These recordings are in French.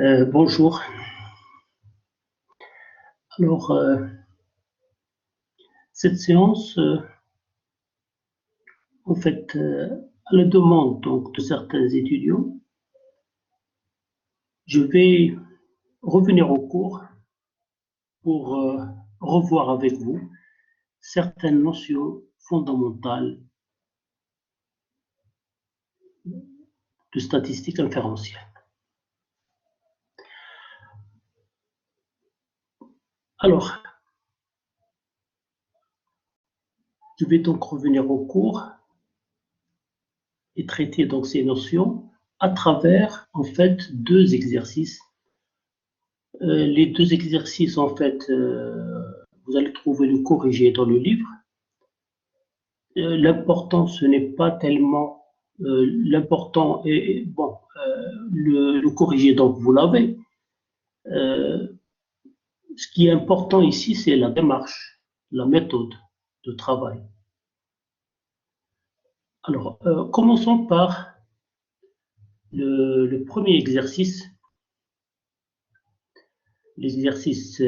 Bonjour. Alors, cette séance, en fait, à la demande donc, de certains étudiants, je vais revenir au cours pour revoir avec vous certaines notions fondamentales de statistique inférentielle. Alors, je vais donc revenir au cours et traiter donc ces notions à travers, en fait, deux exercices. Les deux exercices, en fait, vous allez trouver le corrigé dans le livre. L'important, ce n'est pas tellement l'important est bon, le corrigé, donc vous l'avez. Ce qui est important ici, c'est la démarche, la méthode de travail. Alors, commençons par le premier exercice. L'exercice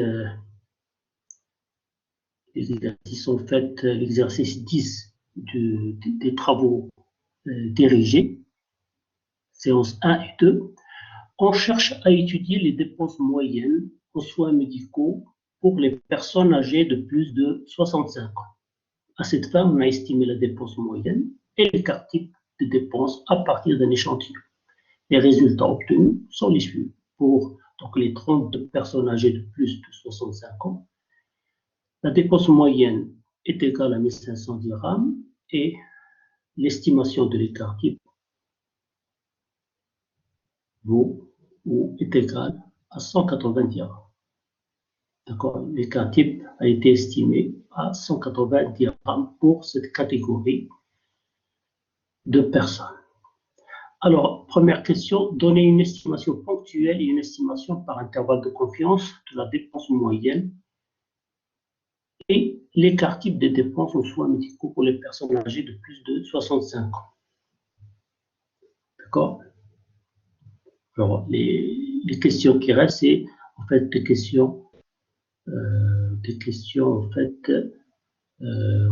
en fait, l'exercice 10 des travaux dirigés, séances 1 et 2. On cherche à étudier les dépenses moyennes en soins médicaux pour les personnes âgées de plus de 65 ans. À cette fin, on a estimé la dépense moyenne et l'écart type de dépenses à partir d'un échantillon. Les résultats obtenus sont les suivants. Pour donc, les 32 personnes âgées de plus de 65 ans, la dépense moyenne est égale à 1500 dirhams et l'estimation de l'écart type vaut ou est égale à 180 dirhams. D'accord, l'écart type a été estimé à 180 dirhams pour cette catégorie de personnes. Alors, première question, donner une estimation ponctuelle et une estimation par intervalle de confiance de la dépense moyenne et l'écart type des dépenses aux soins médicaux pour les personnes âgées de plus de 65 ans. D'accord? Alors, les questions qui restent, c'est en fait des questions en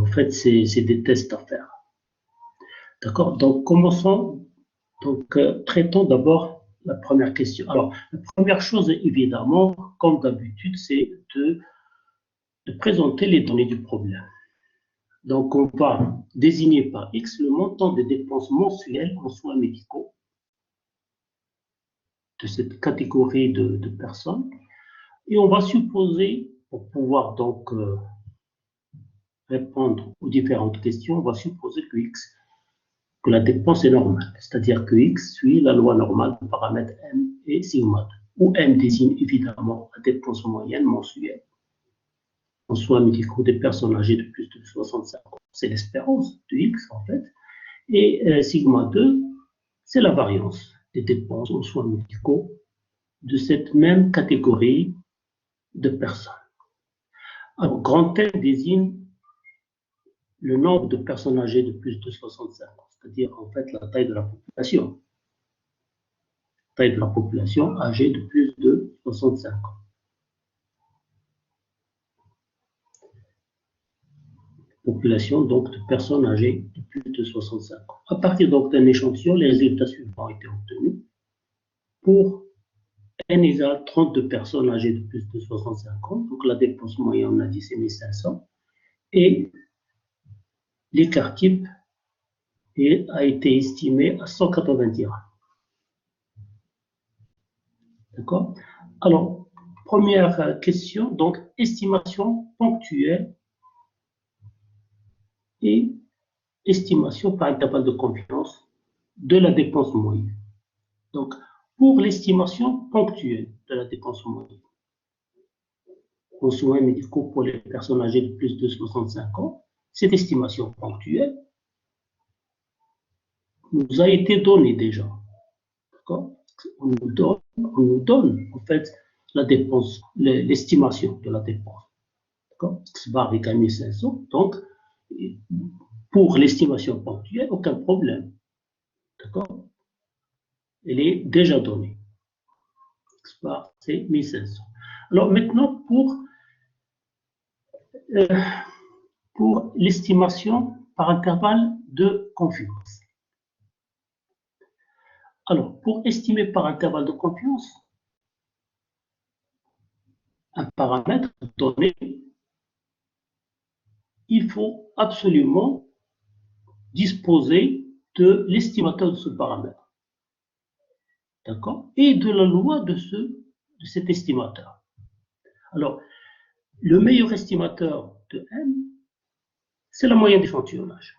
fait, c'est des tests à faire. D'accord? Donc, commençons. Donc, traitons d'abord la première question. Alors, la première chose, évidemment, comme d'habitude, c'est de présenter les données du problème. Donc, on va désigner par X le montant des dépenses mensuelles en soins médicaux de cette catégorie de personnes. Et on va supposer, pour pouvoir donc répondre aux différentes questions, on va supposer que la dépense est normale, c'est-à-dire que X suit la loi normale de paramètres M et sigma, où M désigne évidemment la dépense moyenne mensuelle en soins médicaux des personnes âgées de plus de 65 ans. C'est l'espérance de X en fait. Et sigma 2, c'est la variance des dépenses en soins médicaux de cette même catégorie de personnes. Alors, grand N désigne le nombre de personnes âgées de plus de 65 ans, c'est-à-dire en fait la taille de la population. Taille de la population âgée de plus de 65 ans. Population donc de personnes âgées de plus de 65 ans. À partir donc d'un échantillon, les résultats suivants ont été obtenus. Pour N égale 32 personnes âgées de plus de 65 ans, donc la dépense moyenne, on a dit c'est 1500, et l'écart type a été estimé à 180 dirhams. D'accord? Alors, première question, donc estimation ponctuelle et estimation par intervalle de confiance de la dépense moyenne. Donc, pour l'estimation ponctuelle de la dépense moyenne en soins médicaux pour les personnes âgées de plus de 65 ans, cette estimation ponctuelle nous a été donnée déjà. D'accord? On nous donne en fait la dépense, l'estimation de la dépense. D'accord? X bar égale 1500. Donc, pour l'estimation ponctuelle, aucun problème. D'accord? Elle est déjà donnée. X par ces 1500. Alors maintenant, pour l'estimation par intervalle de confiance. Alors, pour estimer par intervalle de confiance, un paramètre donné, il faut absolument disposer de l'estimateur de ce paramètre. D'accord? Et de la loi de cet estimateur. Alors, le meilleur estimateur de M, c'est la moyenne d'échantillonnage.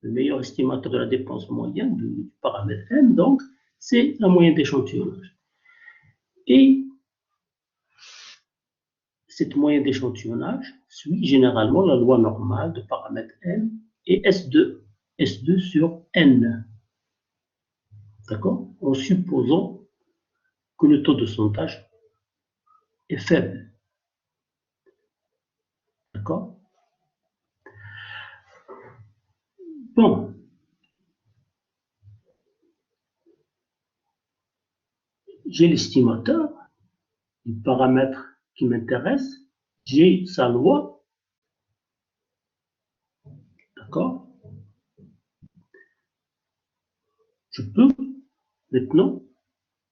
Le meilleur estimateur de la dépense moyenne du paramètre M, donc, c'est la moyenne d'échantillonnage. Et cette moyenne d'échantillonnage suit généralement la loi normale de paramètre M et S2 sur N. D'accord? En supposant que le taux de sondage est faible. D'accord? Bon. J'ai l'estimateur, le paramètre qui m'intéresse, j'ai sa loi. D'accord? Je peux maintenant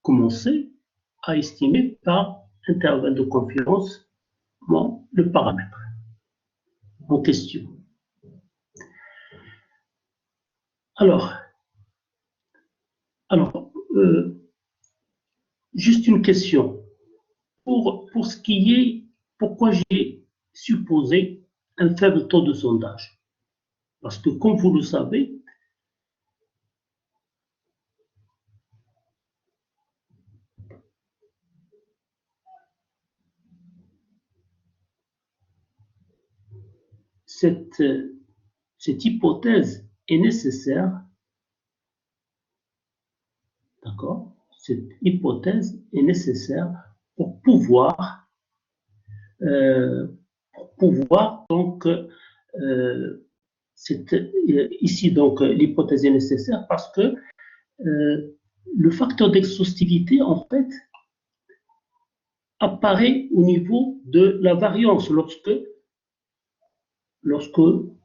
commencer à estimer par intervalle de confiance le paramètre en question. Alors juste une question. Pour ce qui est, pourquoi j'ai supposé un faible taux de sondage? Parce que, comme vous le savez, cette hypothèse est nécessaire. D'accord? Cette hypothèse est nécessaire pour pouvoir donc, ici, donc, l'hypothèse est nécessaire parce que le facteur d'exhaustivité, en fait, apparaît au niveau de la variance lorsqu'on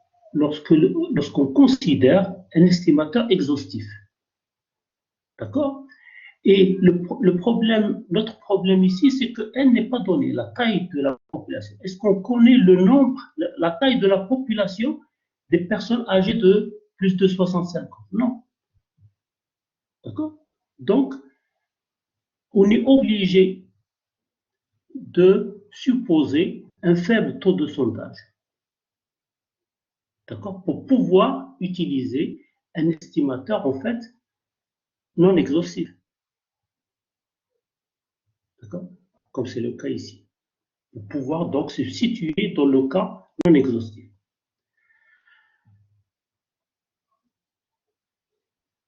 considère un estimateur exhaustif. D'accord? Et notre problème ici, c'est que N n'est pas donné, la taille de la population. Est-ce qu'on connaît le nombre, la taille de la population des personnes âgées de plus de 65 ans? Non. D'accord? Donc, on est obligé de supposer un faible taux de sondage. D'accord? Pour pouvoir utiliser un estimateur, en fait, non exhaustif. D'accord? Comme c'est le cas ici. Pour pouvoir donc se situer dans le cas non exhaustif.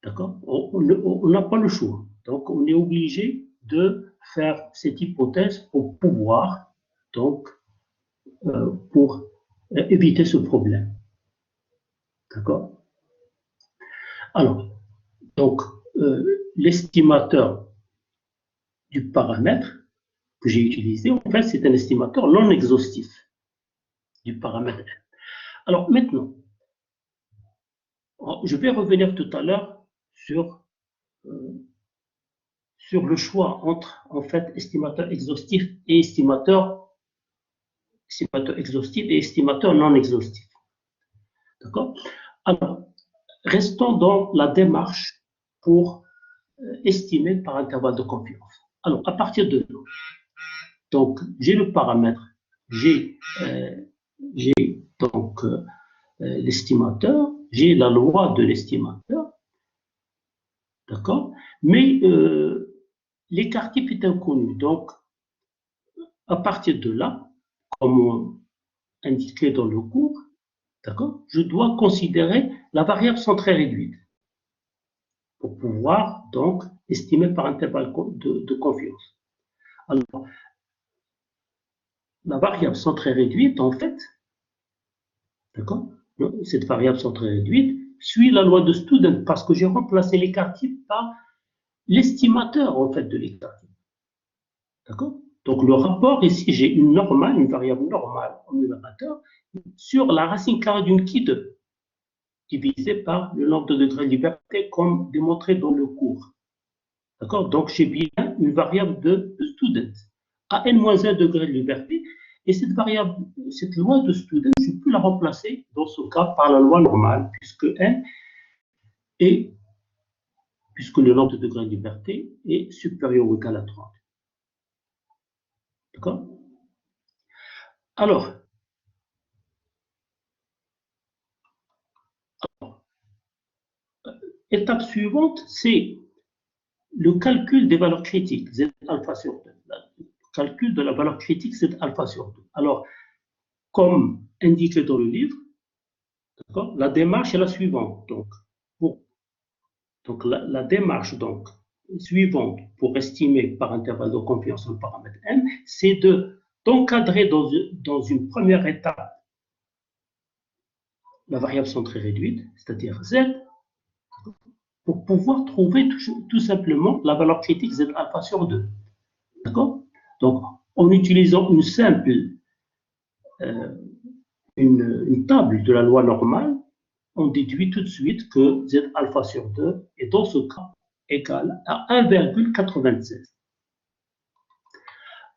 D'accord? On n'a pas le choix. Donc, on est obligé de faire cette hypothèse pour pouvoir, donc, pour éviter ce problème. D'accord? Alors, donc, l'estimateur du paramètre que j'ai utilisé, en fait, c'est un estimateur non exhaustif du paramètre. Alors, maintenant, je vais revenir tout à l'heure sur le choix entre, en fait, estimateur exhaustif et estimateur exhaustif et estimateur non exhaustif. D'accord? Alors, restons dans la démarche pour estimer par intervalle de confiance. Alors, à partir de là, donc, j'ai le paramètre, j'ai donc l'estimateur, j'ai la loi de l'estimateur, d'accord? Mais l'écart type est inconnu. Donc, à partir de là, comme indiqué dans le cours, d'accord, je dois considérer la variable centrée réduite pour pouvoir donc estimer par intervalle de confiance. Alors, la variable centrée réduite, en fait, d'accord, cette variable centrée réduite suit la loi de Student parce que j'ai remplacé l'écart type par l'estimateur, en fait, de l'écart type. D'accord? Donc, le rapport ici, j'ai une normale, une variable normale en numérateur sur la racine carrée d'une qui 2, divisé par le nombre de degrés de liberté, comme démontré dans le cours. D'accord? Donc, j'ai bien une variable de student à n-1 degré de liberté. Et cette variable, cette loi de student, je peux la remplacer dans ce cas par la loi normale, puisque n est, puisque le nombre de degrés de liberté est supérieur ou égal à 30. D'accord? Alors, étape suivante, c'est le calcul des valeurs critiques, Z alpha sur 2. Le calcul de la valeur critique, Z alpha sur 2. Alors, comme indiqué dans le livre, la démarche est la suivante. Donc la démarche suivante pour estimer par intervalle de confiance le paramètre n, c'est d'encadrer dans une première étape la variable centrée réduite, c'est-à-dire z, pour pouvoir trouver tout simplement la valeur critique z alpha sur 2. D'accord? Donc, en utilisant une simple une table de la loi normale, on déduit tout de suite que z alpha sur 2 est dans ce cas égal à 1,96.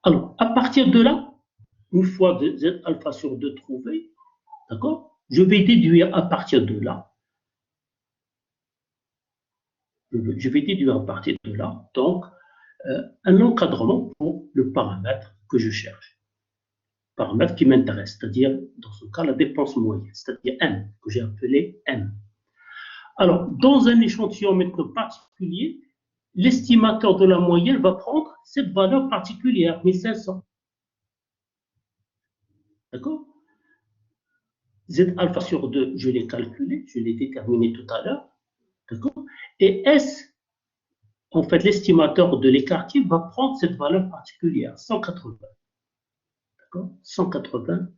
Alors, à partir de là, une fois z alpha sur 2 trouvé, d'accord, je vais déduire à partir de là, donc, un encadrement pour le paramètre que je cherche. Paramètre qui m'intéresse, c'est-à-dire, dans ce cas, la dépense moyenne, c'est-à-dire M, que j'ai appelé M. Alors, dans un échantillon maintenant particulier, l'estimateur de la moyenne va prendre cette valeur particulière, 1500. D'accord? Z alpha sur 2, je l'ai calculé, je l'ai déterminé tout à l'heure. D'accord? Et S, en fait, l'estimateur de l'écart-type va prendre cette valeur particulière, 180. D'accord? 180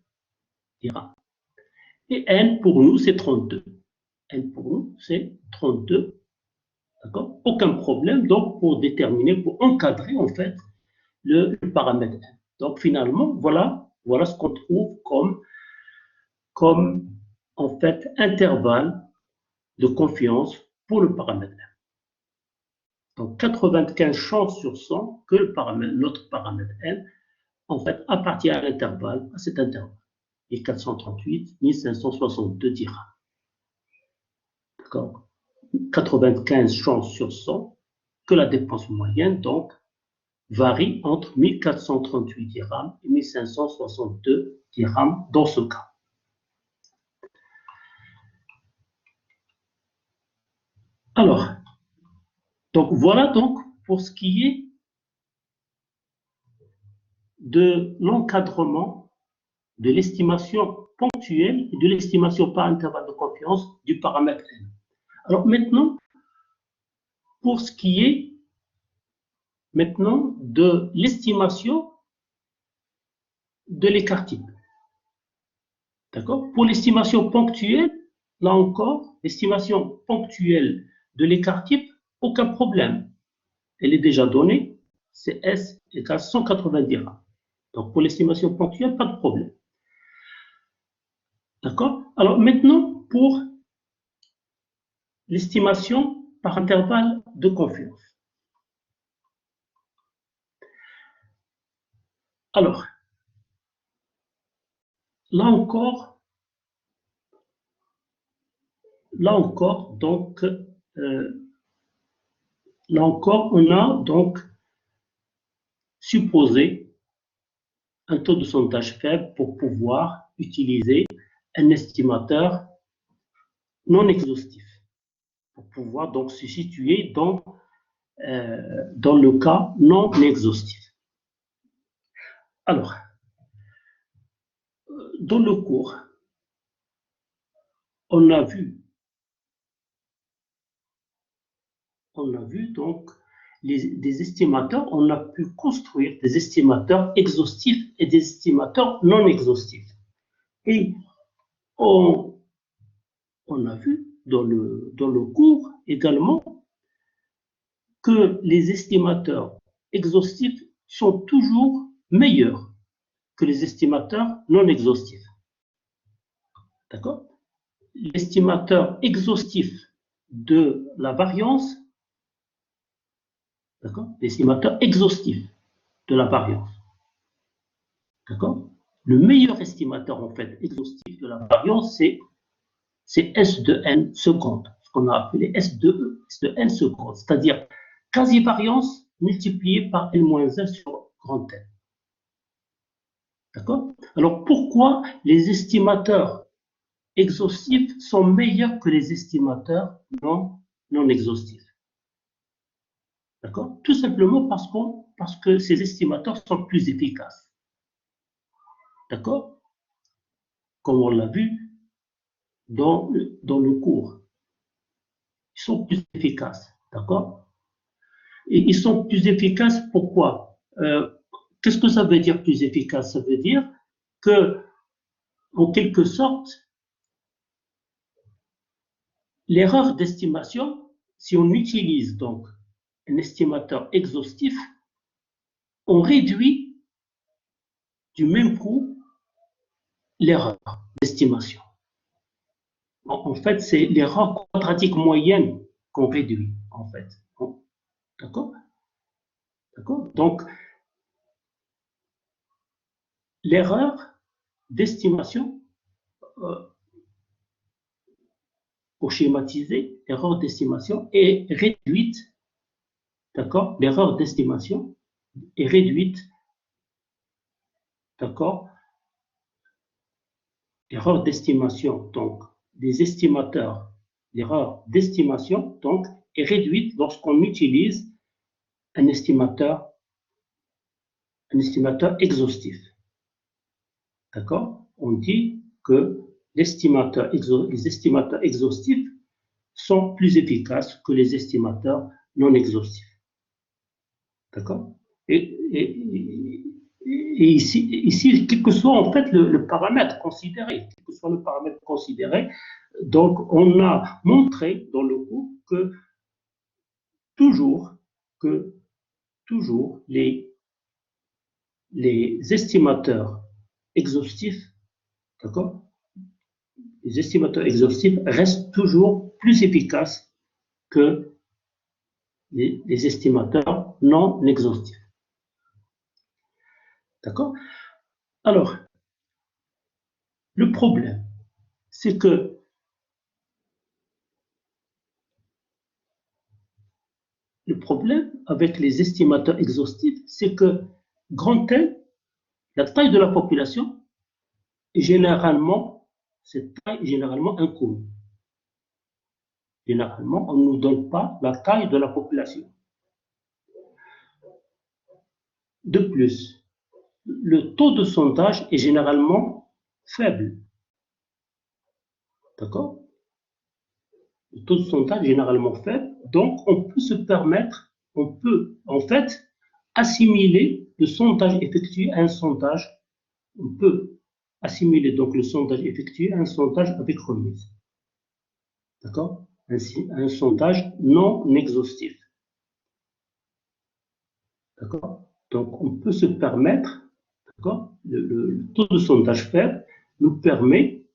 ira. Et N, pour nous, c'est 32. N, pour nous, c'est 32. D'accord? Aucun problème, donc, pour déterminer, pour encadrer, en fait, le paramètre N. Donc, finalement, voilà ce qu'on trouve comme, en fait, intervalle de confiance pour le paramètre N. Donc, 95 chances sur 100 que notre paramètre N, en fait, appartient à l'intervalle, à cet intervalle. Et 438, 1562 dirhams. D'accord? 95 chances sur 100 que la dépense moyenne, donc, varie entre 1438 dirhams et 1562 dirhams dans ce cas. Alors, donc voilà donc pour ce qui est de l'encadrement de l'estimation ponctuelle et de l'estimation par intervalle de confiance du paramètre N. Alors maintenant, pour ce qui est maintenant de l'estimation de l'écart-type. D'accord? Pour l'estimation ponctuelle, là encore, l'estimation ponctuelle de l'écart-type, aucun problème. Elle est déjà donnée, c'est S égale 180 dirhams. Donc pour l'estimation ponctuelle, pas de problème. D'accord? Alors maintenant, pour l'estimation par intervalle de confiance. Alors, là encore, donc, là encore, on a donc supposé un taux de sondage faible pour pouvoir utiliser un estimateur non exhaustif, pour pouvoir donc se situer dans le cas non exhaustif. Alors, dans le cours, on a vu donc des estimateurs, on a pu construire des estimateurs exhaustifs et des estimateurs non exhaustifs. Et on a vu dans le cours également que les estimateurs exhaustifs sont toujours meilleurs que les estimateurs non exhaustifs. D'accord? L'estimateur exhaustif de la variance, d'accord? L'estimateur exhaustif de la variance, d'accord? Le meilleur estimateur, en fait, exhaustif de la variance, c'est S de n seconde, ce qu'on a appelé S de n seconde, c'est-à-dire quasi-variance multipliée par N-1 sur grand N. D'accord? Alors, pourquoi les estimateurs exhaustifs sont meilleurs que les estimateurs non exhaustifs? D'accord? Tout simplement parce que ces estimateurs sont plus efficaces. D'accord? Comme on l'a vu dans le cours. Ils sont plus efficaces. D'accord? Et ils sont plus efficaces, pourquoi? Qu'est-ce que ça veut dire plus efficace? Ça veut dire que, en quelque sorte, l'erreur d'estimation, si on utilise donc un estimateur exhaustif, on réduit du même coup l'erreur d'estimation. En fait, c'est l'erreur quadratique moyenne qu'on réduit, en fait. D'accord? D'accord? Donc, l'erreur d'estimation, pour schématiser, l'erreur d'estimation est réduite, d'accord? L'erreur d'estimation est réduite, d'accord? L'erreur d'estimation, donc, des estimateurs, l'erreur d'estimation, donc, est réduite lorsqu'on utilise un estimateur exhaustif. D'accord? On dit que les estimateurs exhaustifs sont plus efficaces que les estimateurs non exhaustifs. D'accord? Et ici, quel que soit en fait le paramètre considéré, quel que soit le paramètre considéré, donc on a montré dans le cours que toujours les estimateurs exhaustifs, d'accord? Les estimateurs exhaustifs restent toujours plus efficaces que les estimateurs non exhaustifs. D'accord? Alors, le problème, c'est que le problème avec les estimateurs exhaustifs, c'est que grand N, la taille de la population, cette taille est généralement inconnue. Généralement, on ne nous donne pas la taille de la population. De plus, le taux de sondage est généralement faible. D'accord? Le taux de sondage est généralement faible, donc on peut se permettre, on peut en fait assimiler le sondage effectué à un sondage, on peut assimiler donc le sondage effectué à un sondage avec remise. D'accord? Ainsi, un sondage non exhaustif. D'accord? Donc on peut se permettre, d'accord? Le taux de sondage faible nous permet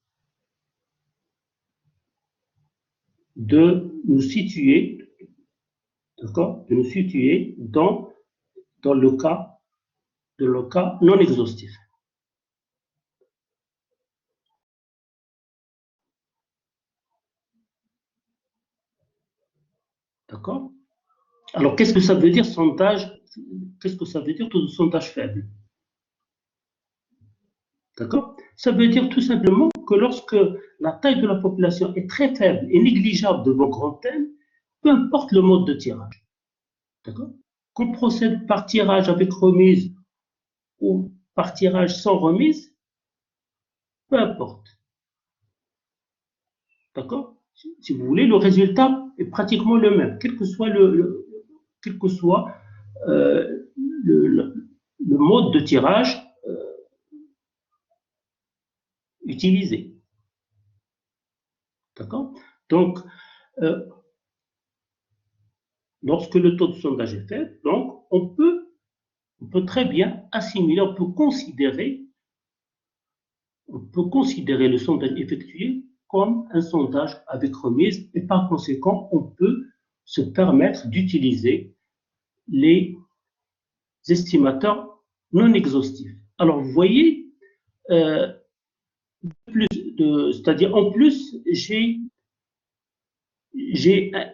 de nous situer, d'accord? De nous situer dans le cas non exhaustif. D'accord? Alors, qu'est-ce que ça veut dire sondage? Qu'est-ce que ça veut dire taux de sondage faible? D'accord? Ça veut dire tout simplement que lorsque la taille de la population est très faible et négligeable devant grand N, peu importe le mode de tirage. D'accord? Qu'on procède par tirage avec remise ou par tirage sans remise, peu importe. D'accord? Si vous voulez, le résultat est pratiquement le même, quel que soit quel que soit le mode de tirage utilisé. D'accord? Donc, lorsque le taux de sondage est faible, donc on peut peut très bien assimiler, on peut considérer le sondage effectué comme un sondage avec remise et par conséquent, on peut se permettre d'utiliser les estimateurs non exhaustifs. Alors, vous voyez, c'est-à-dire en plus, j'ai,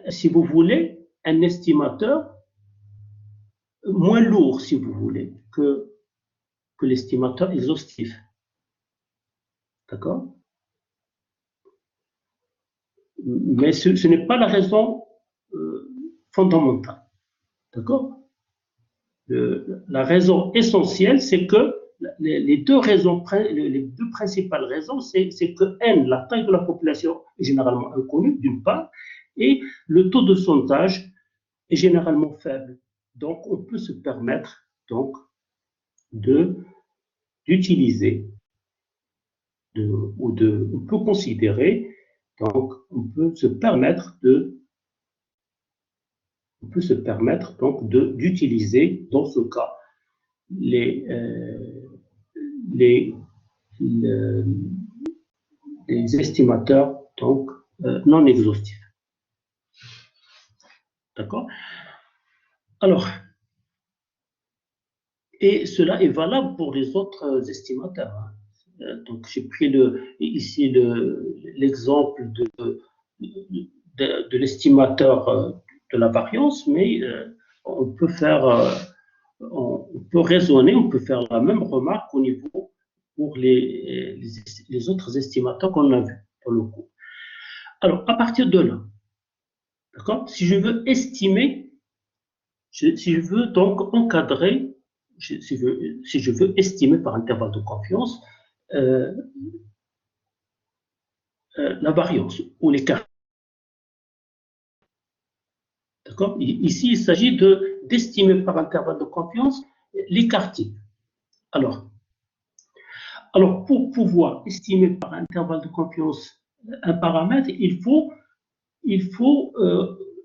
si vous voulez, un estimateur moins lourd, si vous voulez, que l'estimateur exhaustif. D'accord? Mais ce n'est pas la raison fondamentale. D'accord? La raison essentielle, c'est que les deux principales raisons, c'est que N, la taille de la population, est généralement inconnue, d'une part, et le taux de sondage est généralement faible. Donc, on peut se permettre donc d'utiliser on peut considérer, donc on peut se permettre donc d'utiliser dans ce cas les estimateurs donc non exhaustifs. D'accord? Alors, et cela est valable pour les autres estimateurs. Donc, j'ai pris ici l'exemple de l'estimateur de la variance, mais on peut raisonner, on peut faire la même remarque au niveau pour les autres estimateurs qu'on a vus pour le coup. Alors, à partir de là, d'accord, si je veux estimer, si je veux donc encadrer, si je veux estimer par intervalle de confiance la variance ou l'écart. D'accord? Ici, il s'agit d'estimer par intervalle de confiance l'écart type. Alors, pour pouvoir estimer par intervalle de confiance un paramètre,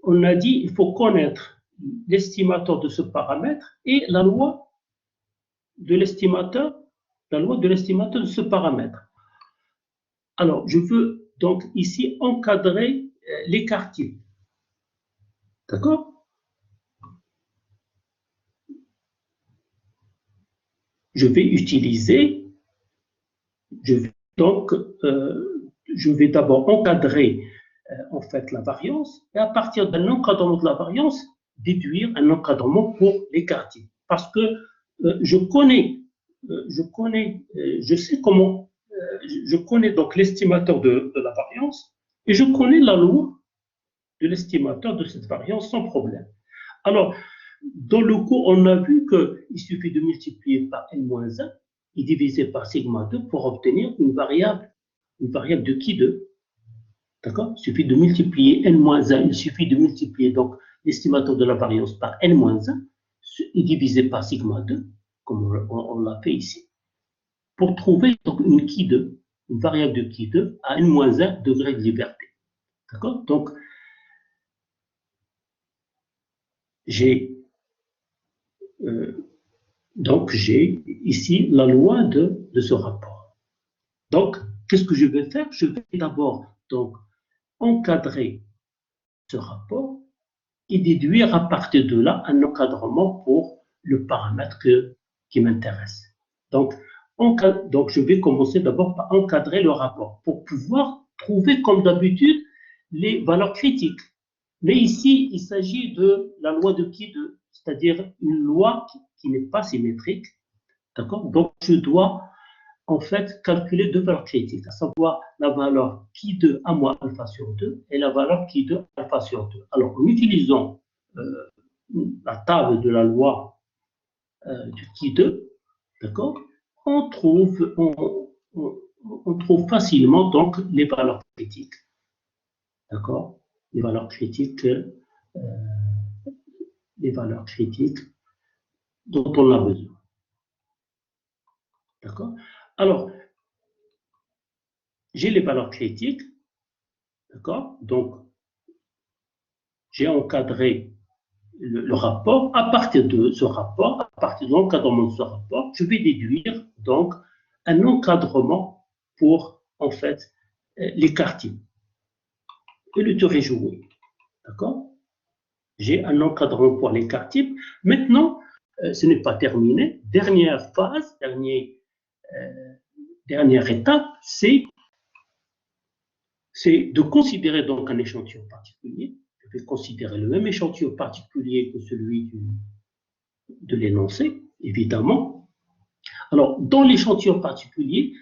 on a dit, il faut connaître l'estimateur de ce paramètre et la loi de l'estimateur de ce paramètre. Alors, je veux donc ici encadrer l'écart type. D'accord? Je vais utiliser, je vais d'abord encadrer en fait la variance et à partir d'un encadrement de la variance, déduire un encadrement pour l'écart type. Parce que je sais comment, je connais donc l'estimateur de la variance et je connais la loi de l'estimateur de cette variance sans problème. Alors, dans le cours, on a vu qu'il suffit de multiplier par n-1 et diviser par sigma 2 pour obtenir une variable de qui 2. D'accord? Il suffit de multiplier n-1, il suffit de multiplier donc l'estimateur de la variance par n-1 et diviser par sigma 2, comme on l'a fait ici, pour trouver donc une qui 2, une variable de qui 2 à n-1 degré de liberté. D'accord? Donc, j'ai ici la loi de ce rapport. Donc, qu'est-ce que je vais faire? Je vais d'abord donc encadrer ce rapport et déduire à partir de là un encadrement pour le paramètre qui m'intéresse. Donc, je vais commencer d'abord par encadrer le rapport pour pouvoir trouver, comme d'habitude, les valeurs critiques. Mais ici, il s'agit de la loi de qui 2, c'est-à-dire une loi qui n'est pas symétrique. D'accord? Donc, je dois en fait calculer deux valeurs critiques, à savoir la valeur qui 2 à moins alpha sur 2 et la valeur qui 2 alpha sur 2. Alors, en utilisant la table de la loi du qui 2, d'accord, on trouve facilement donc les valeurs critiques. D'accord? Les valeurs critiques dont on a besoin. D'accord? Alors, j'ai les valeurs critiques, d'accord? Donc, j'ai encadré le rapport. À partir de ce rapport, à partir de l'encadrement de ce rapport, je vais déduire donc un encadrement pour, en fait, les quartiers. Et le tour est joué. D'accord? J'ai un encadrement pour les quartiers. Maintenant, ce n'est pas terminé. Dernière phase, dernière étape, c'est de considérer donc un échantillon particulier. Je vais considérer le même échantillon particulier que celui de l'énoncé, évidemment. Alors, dans l'échantillon particulier,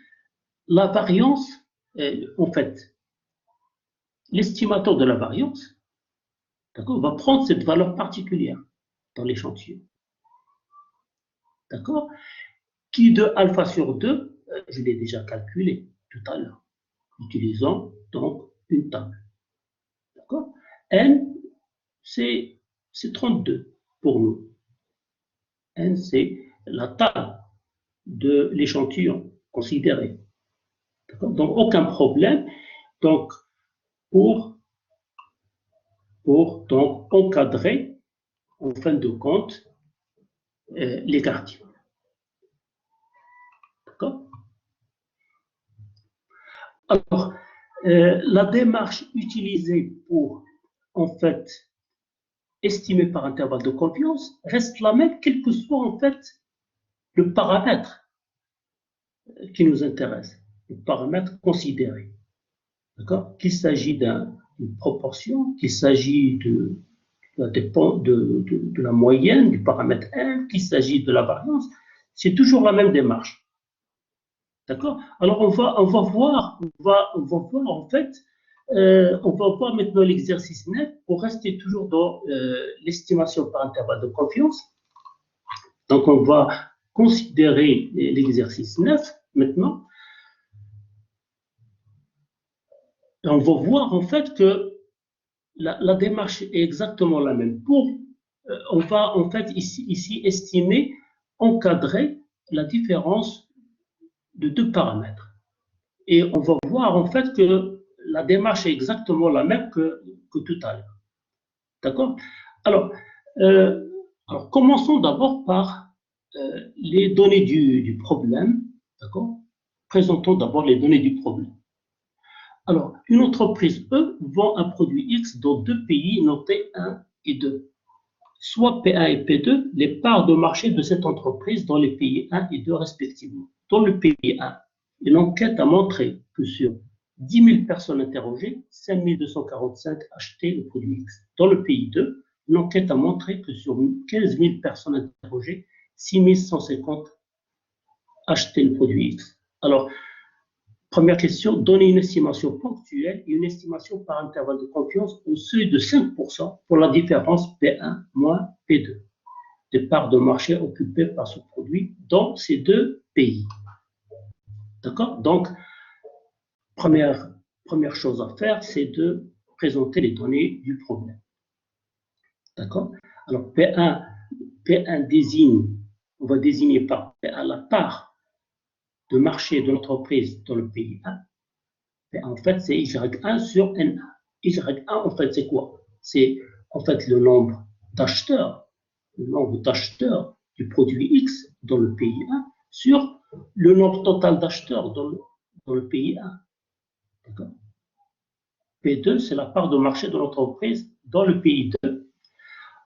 la variance, en fait, l'estimateur de la variance, d'accord, va prendre cette valeur particulière dans l'échantillon. D'accord? Qui de alpha sur 2, je l'ai déjà calculé tout à l'heure, utilisant donc une table. D'accord? N, c'est 32 pour nous. N, c'est la taille de l'échantillon considéré. Donc, aucun problème. Donc, pour donc, encadrer, en fin de compte, les quartiers. D'accord? Alors, la démarche utilisée pour, en fait, estimer par intervalle de confiance reste la même, quel que soit, en fait, le paramètre qui nous intéresse, le paramètre considéré. D'accord? Qu'il s'agit d'une proportion, qu'il s'agit de la moyenne, du paramètre M, qu'il s'agit de la variance, c'est toujours la même démarche. D'accord? Alors, on va voir en fait, on va voir maintenant l'exercice net pour rester toujours dans l'estimation par intervalle de confiance. Donc, on va considérer l'exercice 9 maintenant. Et on va voir en fait que la démarche est exactement la même. On va en fait ici estimer, encadrer la différence de deux paramètres. Et on va voir en fait que la démarche est exactement la même que tout à l'heure. D'accord? Alors, commençons d'abord par les données du problème. D'accord? Présentons d'abord les données du problème. Alors, une entreprise E vend un produit X dans deux pays notés 1 et 2. Soit P1 et P2, les parts de marché de cette entreprise dans les pays 1 et 2 respectivement. Dans le pays 1, une enquête a montré que sur 10 000 personnes interrogées, 5 245 achetaient le produit X. Dans le pays 2, une enquête a montré que sur 15 000 personnes interrogées, 6 150 achetaient le produit X. Alors, première question, donner une estimation ponctuelle et une estimation par intervalle de confiance au seuil de 5% pour la différence P1 moins P2 des parts de marché occupées par ce produit dans ces deux pays. D'accord? Donc, première chose à faire, c'est de présenter les données du problème. D'accord? Alors, P1 désigne, on va désigner par P1 la part de marché de l'entreprise dans le pays 1. Et en fait, c'est Y1 sur N1. Y1, en fait, c'est quoi? C'est en fait le nombre d'acheteurs du produit X dans le pays 1 sur le nombre total d'acheteurs dans le pays 1. D'accord? P2, c'est la part de marché de l'entreprise dans le pays 2.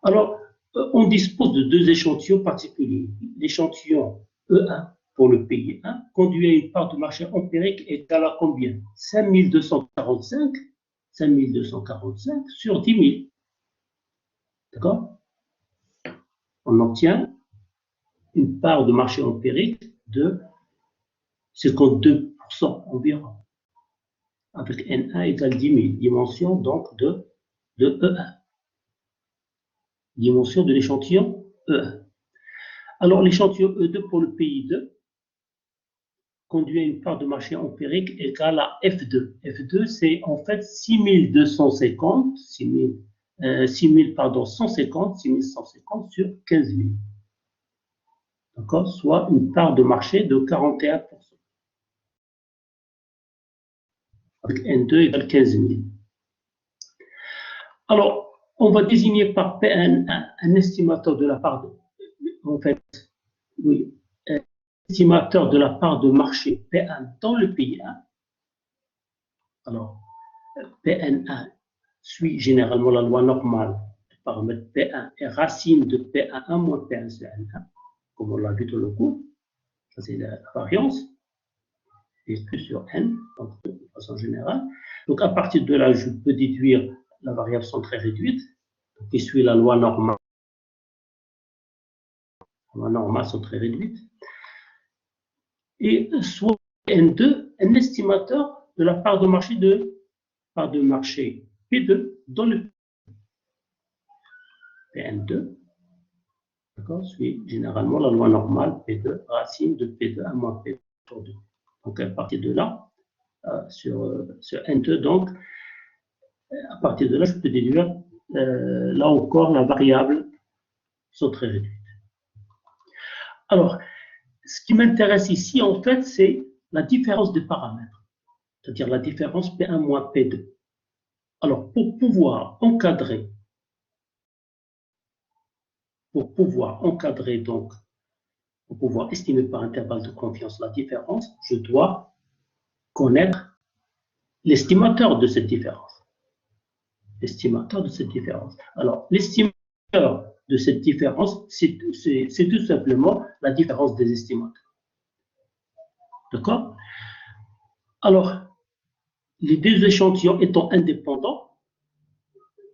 Alors, on dispose de deux échantillons particuliers. L'échantillon E1 pour le pays 1 conduit à une part de marché empirique égale à combien? 5245 sur 10 000. D'accord? On obtient une part de marché empirique de 52% environ, avec N1 égale 10 000, dimension donc de E1. Dimension de l'échantillon E1. Alors, l'échantillon E2 pour le pays 2 conduit à une part de marché empirique égale à F2. F2, c'est en fait 150 sur 15 000. D'accord? Soit une part de marché de 41%. Avec N2 égale 15 000. Alors, on va désigner par P1 un estimateur de la part de, en fait, oui, un estimateur de la part de marché P1 dans le pays 1. Alors, Pn1 suit généralement la loi normale du paramètre P1 et racine de P1 moins P1 sur N1, comme on l'a vu dans le cours. Ça, c'est la variance, et Q sur N, donc, de façon générale. Donc, à partir de là, je peux déduire la variable centrée réduite, qui suit la loi normale. La loi normale centrée réduite. Et soit N2, un estimateur de la part de marché P2 dans le Pn2, d'accord, suit généralement la loi normale P2, racine de P2 à moins P sur 2. Donc, à partir de là, sur N2, donc, à partir de là, je peux déduire, là encore, la variable centrée réduite. Alors, ce qui m'intéresse ici, en fait, c'est la différence des paramètres, c'est-à-dire la différence P1 moins P2. Alors, pour pouvoir encadrer, donc, pour pouvoir estimer par intervalle de confiance la différence, je dois connaître l'estimateur de cette différence. Alors, l'estimateur de cette différence, c'est tout simplement la différence des estimateurs. D'accord? Alors, les deux échantillons étant indépendants,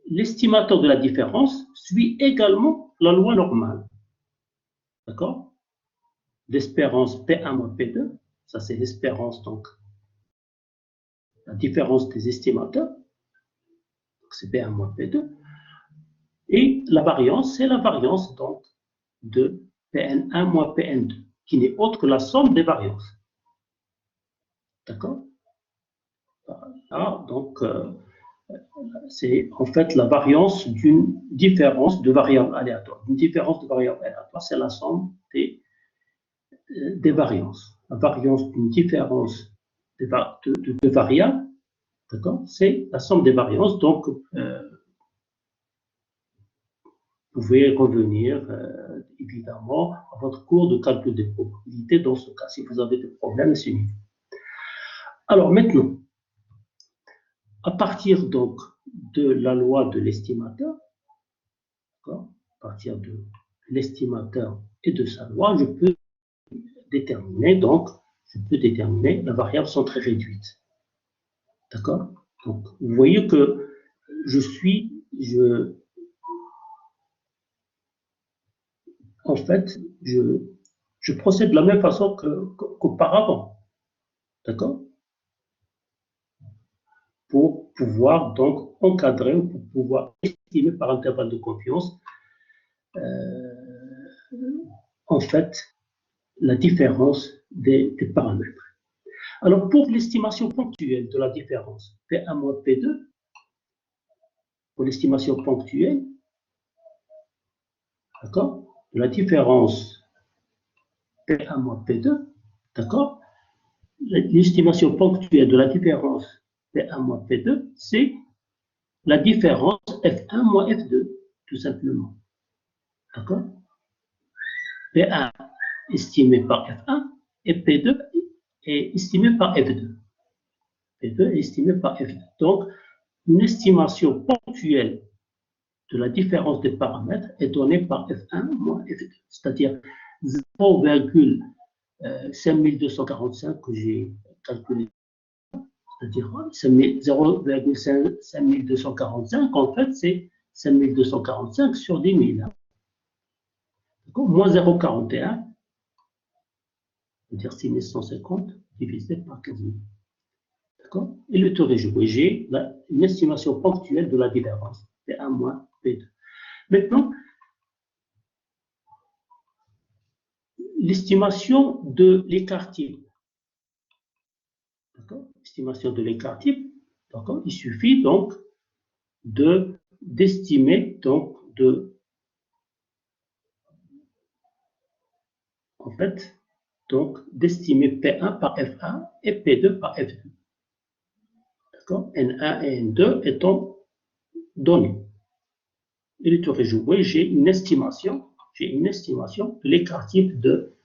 l'estimateur de la différence suit également la loi normale. D'accord? L'espérance P1 moins P2, ça c'est l'espérance, donc, la différence des estimateurs, c'est P1 moins P2, et la variance, c'est la variance donc de Pn1 moins Pn2, qui n'est autre que la somme des variances. D'accord? Voilà, donc, c'est en fait la variance d'une différence de variables aléatoires. Une différence de variables aléatoires, c'est la somme des variances. La variance d'une différence de variables, d'accord, c'est la somme des variances. Donc, vous pouvez revenir évidemment à votre cours de calcul des probabilités dans ce cas, si vous avez des problèmes à ce niveau. Alors maintenant, à partir donc de la loi de l'estimateur, à partir de l'estimateur et de sa loi, je peux déterminer la variable centrée réduite. D'accord? Donc, vous voyez que en fait, je procède de la même façon qu'auparavant. D'accord? Pour pouvoir donc encadrer, pour pouvoir estimer par intervalle de confiance, en fait, la différence des paramètres. Alors, pour l'estimation ponctuelle de la différence P1 moins P2, pour l'estimation ponctuelle, d'accord, de la différence P1 moins P2, d'accord, l'estimation ponctuelle de la différence P1 moins P2, c'est la différence F1 moins F2, tout simplement. D'accord? P1 estimé par F1 et P2 est estimé par F2. P2 est estimé par F2. Donc, une estimation ponctuelle de la différence des paramètres est donnée par F1 moins F2, c'est-à-dire 0,5245 que j'ai calculé, c'est-à-dire 0,5245, en fait, c'est 5245 sur 10 000. Moins 0,41, c'est-à-dire 6150 divisé par 15 000. D'accord? Et le taux est joué. J'ai une estimation ponctuelle de la différence, P1 moins P2. Maintenant, l'estimation de l'écart type. L'estimation de l'écart type, il suffit donc d'estimer, d'estimer P1 par F1 et P2 par F2. D'accord? N1 et N2 étant donnés. et le tour est joué, j'ai une estimation de l'écart type de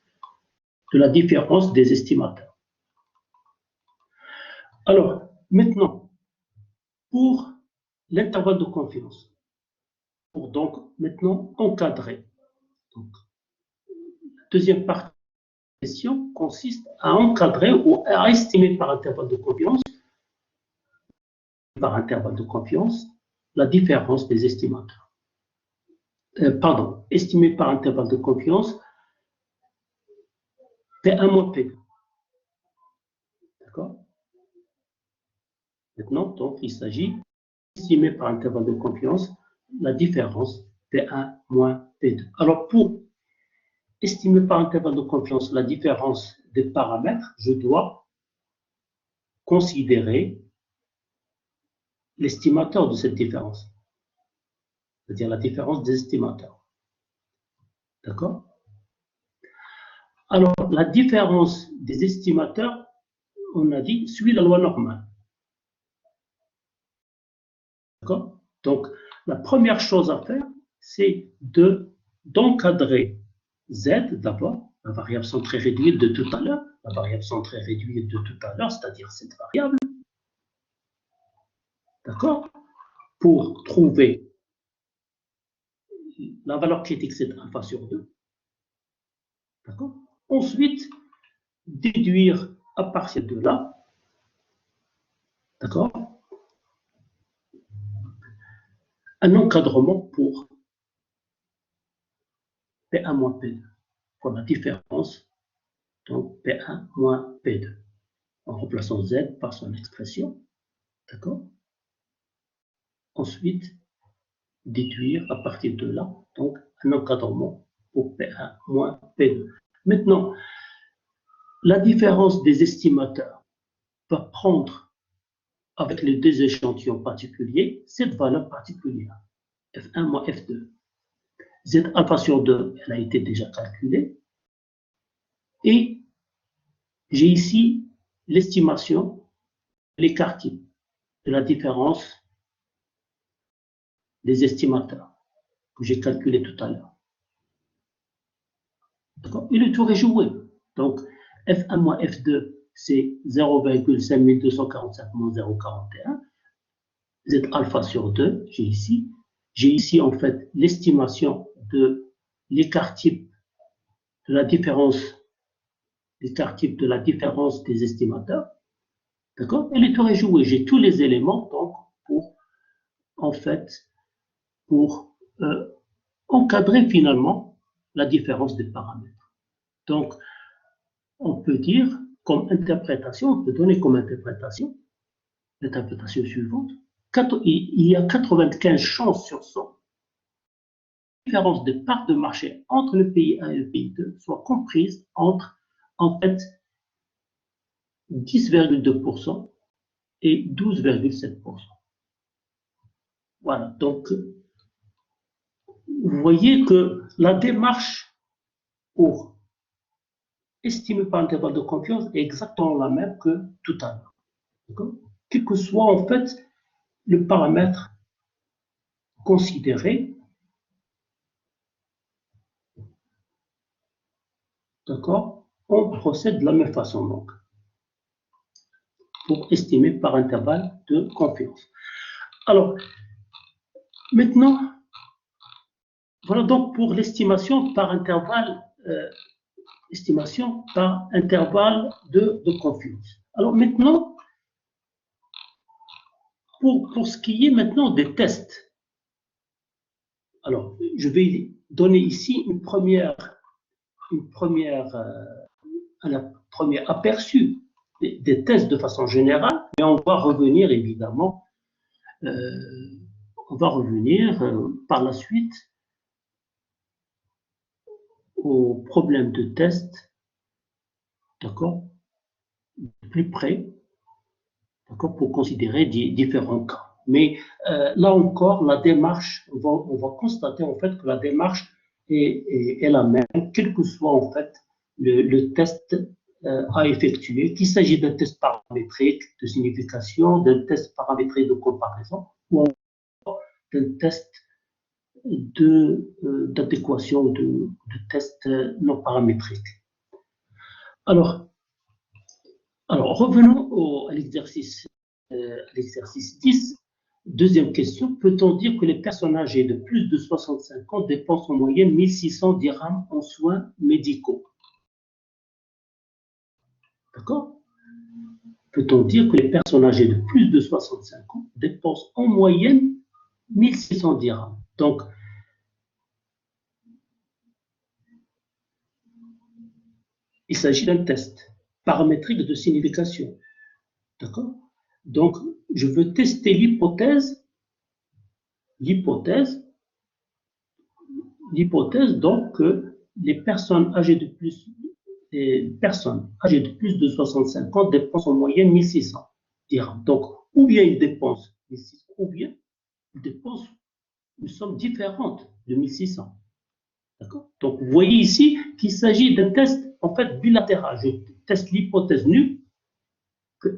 la différence des estimateurs. Alors, maintenant, pour l'intervalle de confiance, pour donc maintenant encadrer. Donc, la deuxième partie de la question consiste à encadrer ou à estimer par intervalle de confiance, la différence des estimateurs. Estimer par intervalle de confiance P1 moins P2. D'accord? Maintenant, donc, il s'agit d'estimer par intervalle de confiance la différence P1 moins P2. Alors, pour estimer par intervalle de confiance la différence des paramètres, je dois considérer l'estimateur de cette différence, c'est-à-dire la différence des estimateurs. D'accord? Alors, la différence des estimateurs, on a dit, suit la loi normale. D'accord? Donc, la première chose à faire, c'est d'encadrer Z d'abord, la variable centrée réduite de tout à l'heure, c'est-à-dire cette variable, d'accord? Pour trouver la valeur critique, c'est alpha sur 2. D'accord? Ensuite, déduire à partir de là, d'accord, un encadrement pour P1 moins P2, pour la différence, donc P1 moins P2, en remplaçant Z par son expression, d'accord? Ensuite, déduire à partir de là, donc un encadrement pour P1 moins P2. Maintenant, la différence des estimateurs va prendre avec les deux échantillons particuliers cette valeur particulière, F1 moins F2. Z alpha sur 2, elle a été déjà calculée. Et j'ai ici l'estimation de l'écart type de la différence des estimateurs que j'ai calculé tout à l'heure. Et le tour est joué. Donc, F1 moins F2, c'est 0,5245 moins 0,41. Z alpha sur 2, j'ai ici en fait l'estimation de l'écart type de la différence des estimateurs. D'accord? Et le tour est joué. J'ai tous les éléments donc pour encadrer finalement la différence des paramètres. Donc, on peut dire comme interprétation, on peut donner comme interprétation l'interprétation suivante. Il y a 95 chances sur 100 que la différence de part de marché entre le pays 1 et le pays 2 soit comprise entre, en fait, 10,2% et 12,7%. Voilà, donc, vous voyez que la démarche pour estimer par intervalle de confiance est exactement la même que tout à l'heure. Quel que soit, en fait, le paramètre considéré, d'accord, on procède de la même façon, donc, pour estimer par intervalle de confiance. Alors, maintenant, voilà donc pour l'estimation par intervalle, de confiance. Alors maintenant, pour ce qui est maintenant des tests, alors je vais donner ici un premier aperçu des tests de façon générale, mais on va revenir évidemment, par la suite aux problèmes de test, d'accord, de plus près, d'accord, pour considérer différents cas. Mais là encore, la démarche, on va constater en fait que la démarche est la même, quel que soit en fait le test à effectuer, qu'il s'agit d'un test paramétrique de signification, d'un test paramétrique de comparaison ou d'un test d'adéquation de tests non paramétriques. Alors revenons à l'exercice 10. Deuxième question, peut-on dire que les personnes âgées de plus de 65 ans dépensent en moyenne 1600 dirhams en soins médicaux? D'accord? Peut-on dire que les personnes âgées de plus de 65 ans dépensent en moyenne 1600 dirhams? Donc, il s'agit d'un test paramétrique de signification. D'accord? Donc, je veux tester l'hypothèse donc que les personnes âgées de plus de 65 ans dépensent en moyenne 1600 dirhams. Donc, ou bien ils dépensent 1600, ou bien ils dépensent une somme différente de 1600. D'accord? Donc, vous voyez ici qu'il s'agit d'un test en fait bilatéral. Je teste l'hypothèse nue que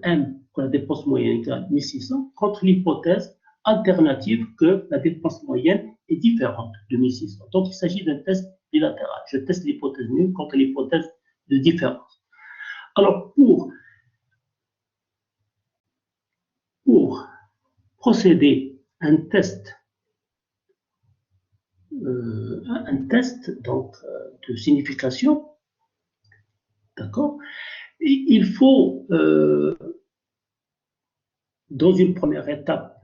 la dépense moyenne égale 1600 contre l'hypothèse alternative que la dépense moyenne est différente de 1600. Donc, il s'agit d'un test bilatéral. Je teste l'hypothèse nue contre l'hypothèse de différence. Alors, pour procéder à un test donc, de signification, d'accord, il faut, dans une première étape,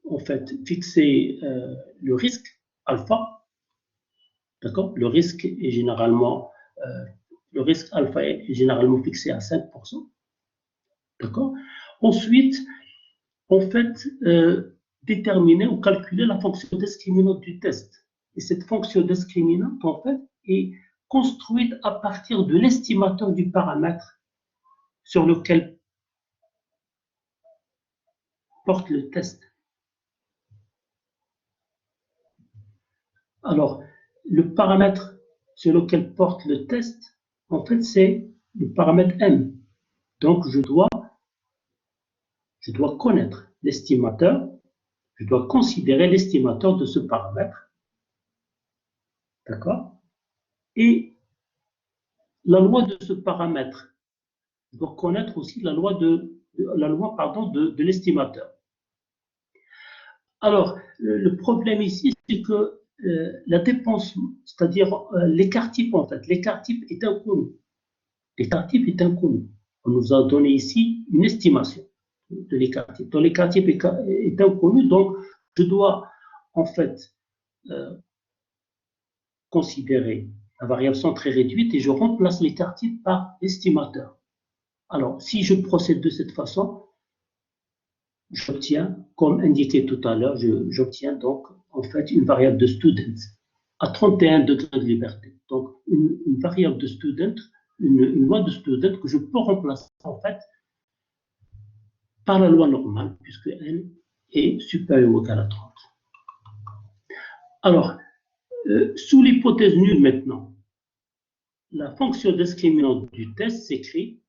en fait, fixer le risque alpha. D'accord? Le risque alpha est généralement fixé à 5%. D'accord? Ensuite, en fait, déterminer ou calculer la fonction discriminante du test. Et cette fonction discriminante, en fait, est construite à partir de l'estimateur du paramètre sur lequel porte le test. Alors, le paramètre sur lequel porte le test, en fait, c'est le paramètre M. Donc, je dois connaître l'estimateur, je dois considérer l'estimateur de ce paramètre. D'accord? Et la loi de ce paramètre, je dois connaître aussi la loi de l'estimateur. Alors, le problème ici, c'est que la dépense, c'est-à-dire l'écart type, en fait, l'écart type est inconnu. L'écart type est inconnu. On nous a donné ici une estimation de l'écart type. Donc, l'écart type est inconnu, donc je dois, en fait, considérer la variable centrée réduite et je remplace l'écart type par l'estimateur. Alors, si je procède de cette façon, j'obtiens, comme indiqué tout à l'heure, j'obtiens donc en fait une variable de student à 31 degrés de liberté. Donc, une variable de student, une loi de student que je peux remplacer en fait par la loi normale, puisque n est supérieur ou égal à 30. Alors, sous l'hypothèse nulle maintenant, la fonction discriminante du test s'écrit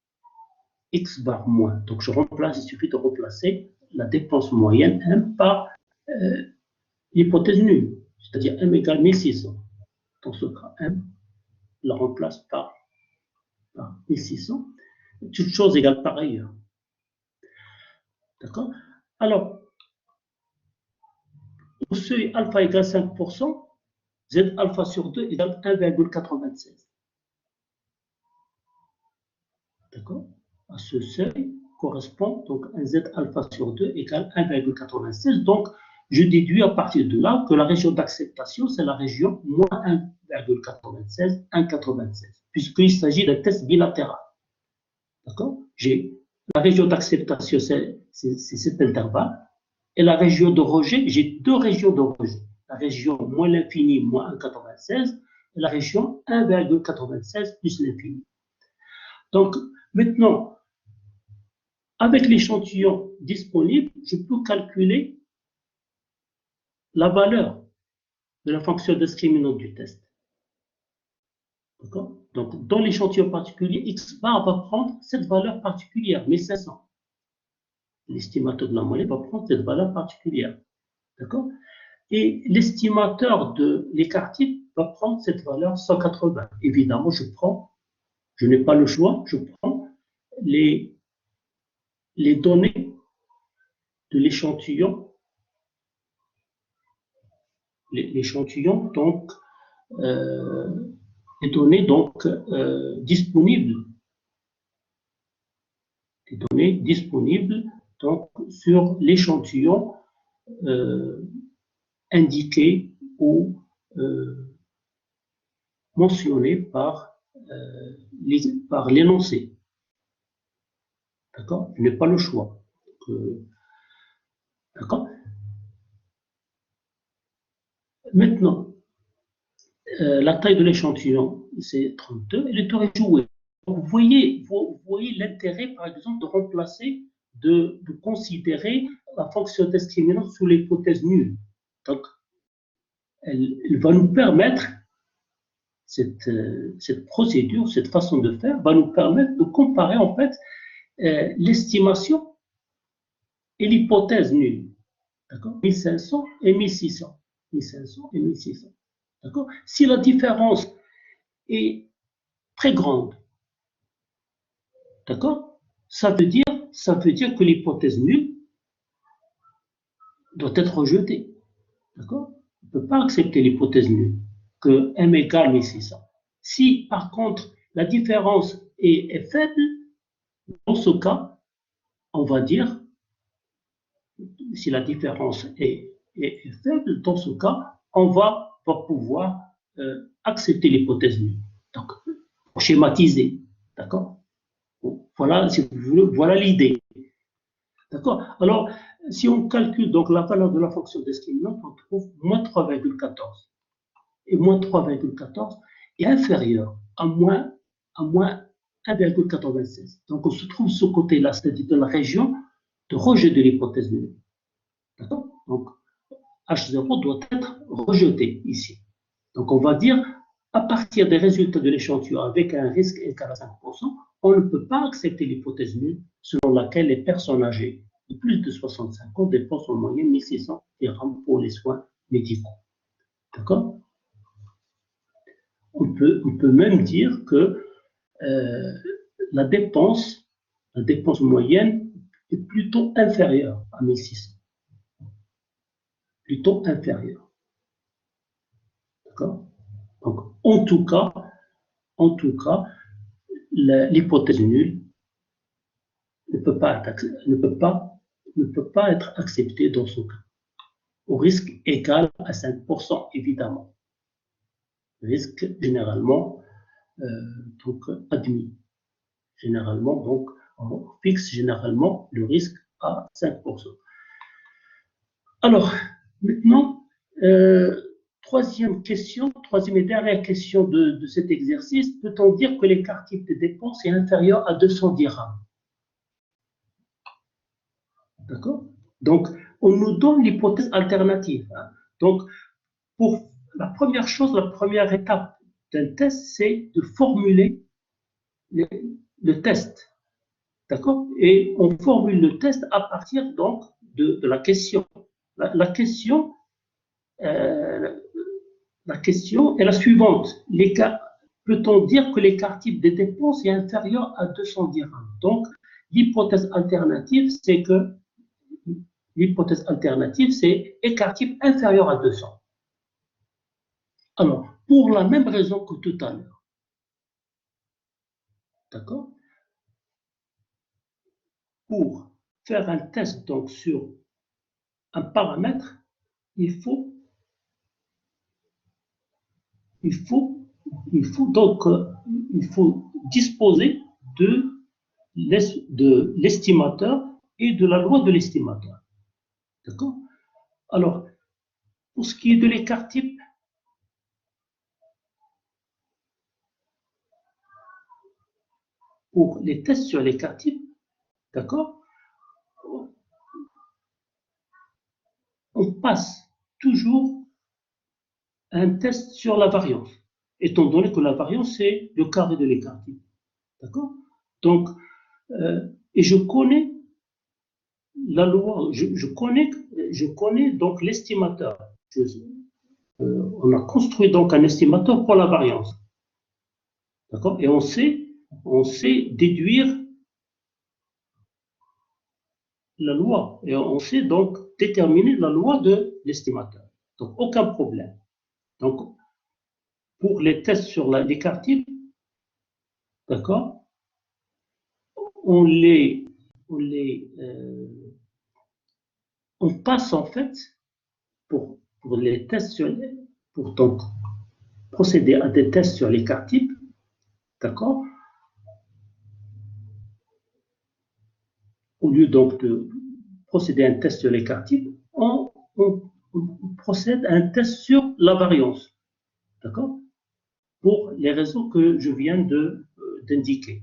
x bar moins. Donc, il suffit de remplacer la dépense moyenne M par l'hypothèse nulle, c'est-à-dire M égale 1600. Dans ce cas, M la remplace par 1600. Toute chose égale par ailleurs. D'accord? Alors, au seuil alpha égale 5%, Z alpha sur 2 égale 1,96. D'accord? À ce seuil correspond donc un Z alpha sur 2 égale 1,96. Donc, je déduis à partir de là que la région d'acceptation, c'est la région moins 1,96, 1,96, puisqu'il s'agit d'un test bilatéral. D'accord? La région d'acceptation, c'est cet intervalle, et la région de rejet, j'ai deux régions de rejet. La région moins l'infini, moins 1,96, et la région 1,96 plus l'infini. Donc, maintenant, avec l'échantillon disponible, je peux calculer la valeur de la fonction discriminante du test. D'accord? Donc, dans l'échantillon particulier, x bar va prendre cette valeur particulière, 1500. L'estimateur de la moyenne va prendre cette valeur particulière. D'accord? Et l'estimateur de l'écart type va prendre cette valeur 180. Évidemment, je n'ai pas le choix, je prends les données de l'échantillon, donc les données donc disponibles, donc sur l'échantillon indiqué ou mentionné par l'énoncé. D'accord? Je n'ai pas le choix. D'accord? Maintenant, la taille de l'échantillon, c'est 32, elle est réjouée. Vous voyez l'intérêt, par exemple, de remplacer, de considérer la fonction discriminante sous l'hypothèse nulle. Donc, elle va nous permettre, cette procédure, cette façon de faire, va nous permettre de comparer, en fait, l'estimation et l'hypothèse nulle. D'accord? 1500 et 1600. 1500 et 1600. D'accord? Si la différence est très grande, d'accord? Ça veut dire que l'hypothèse nulle doit être rejetée. D'accord? On ne peut pas accepter l'hypothèse nulle, que m égale 1600. Si, par contre, la différence est faible, dans ce cas, on va dire, si la différence est faible, dans ce cas, on va pouvoir accepter l'hypothèse nulle. Donc, pour schématiser, d'accord? Voilà, si vous voulez, voilà l'idée. D'accord? Alors, si on calcule donc la valeur de la fonction discriminante, on trouve moins 3,14. Et moins 3,14 est inférieur à moins 1,96. Donc, on se trouve ce côté-là, c'est-à-dire de la région de rejet de l'hypothèse nulle. D'accord? Donc, H0 doit être rejeté ici. Donc, on va dire, à partir des résultats de l'échantillon avec un risque égal à 5%, on ne peut pas accepter l'hypothèse nulle selon laquelle les personnes âgées de plus de 65 ans dépensent en moyenne 1600 dirhams pour les soins médicaux. D'accord? On peut même dire que la dépense moyenne est plutôt inférieure à 1600. Plutôt inférieure. D'accord? Donc, en tout cas, l'hypothèse nulle ne peut pas être acceptée dans ce cas, au risque égal à 5%, évidemment. Risque généralement donc admis. Généralement, donc, on fixe généralement le risque à 5%. Alors, maintenant, troisième et dernière question de cet exercice, peut-on dire que l'écart type de dépenses est inférieur à 200 dirhams? D'accord? Donc, on nous donne l'hypothèse alternative. Hein. Donc, pour la première étape d'un test, c'est de formuler le test. D'accord? Et on formule le test à partir donc de la question. La question est la suivante. Peut-on dire que l'écart type des dépenses est inférieur à 200 dirhams? Donc, l'hypothèse alternative, c'est écart type inférieur à 200. Alors, pour la même raison que tout à l'heure, d'accord? Pour faire un test donc sur un paramètre, il faut disposer de l'estimateur et de la loi de l'estimateur. D'accord? Alors, pour ce qui est de l'écart type, pour les tests sur l'écart type, d'accord, on passe toujours un test sur la variance, étant donné que la variance, c'est le carré de l'écart type. D'accord? Donc, et je connais la loi, je connais donc l'estimateur on a construit donc un estimateur pour la variance. D'accord? Et on sait déduire la loi. Et on sait donc déterminer la loi de l'estimateur. Donc, aucun problème. Donc, pour les tests sur l'écart type, d'accord, on passe en fait pour les tests pour donc procéder à des tests sur l'écart type, d'accord, au lieu donc de procéder à un test sur l'écart type, on procède à un test sur la variance, d'accord, pour les raisons que je viens d'indiquer.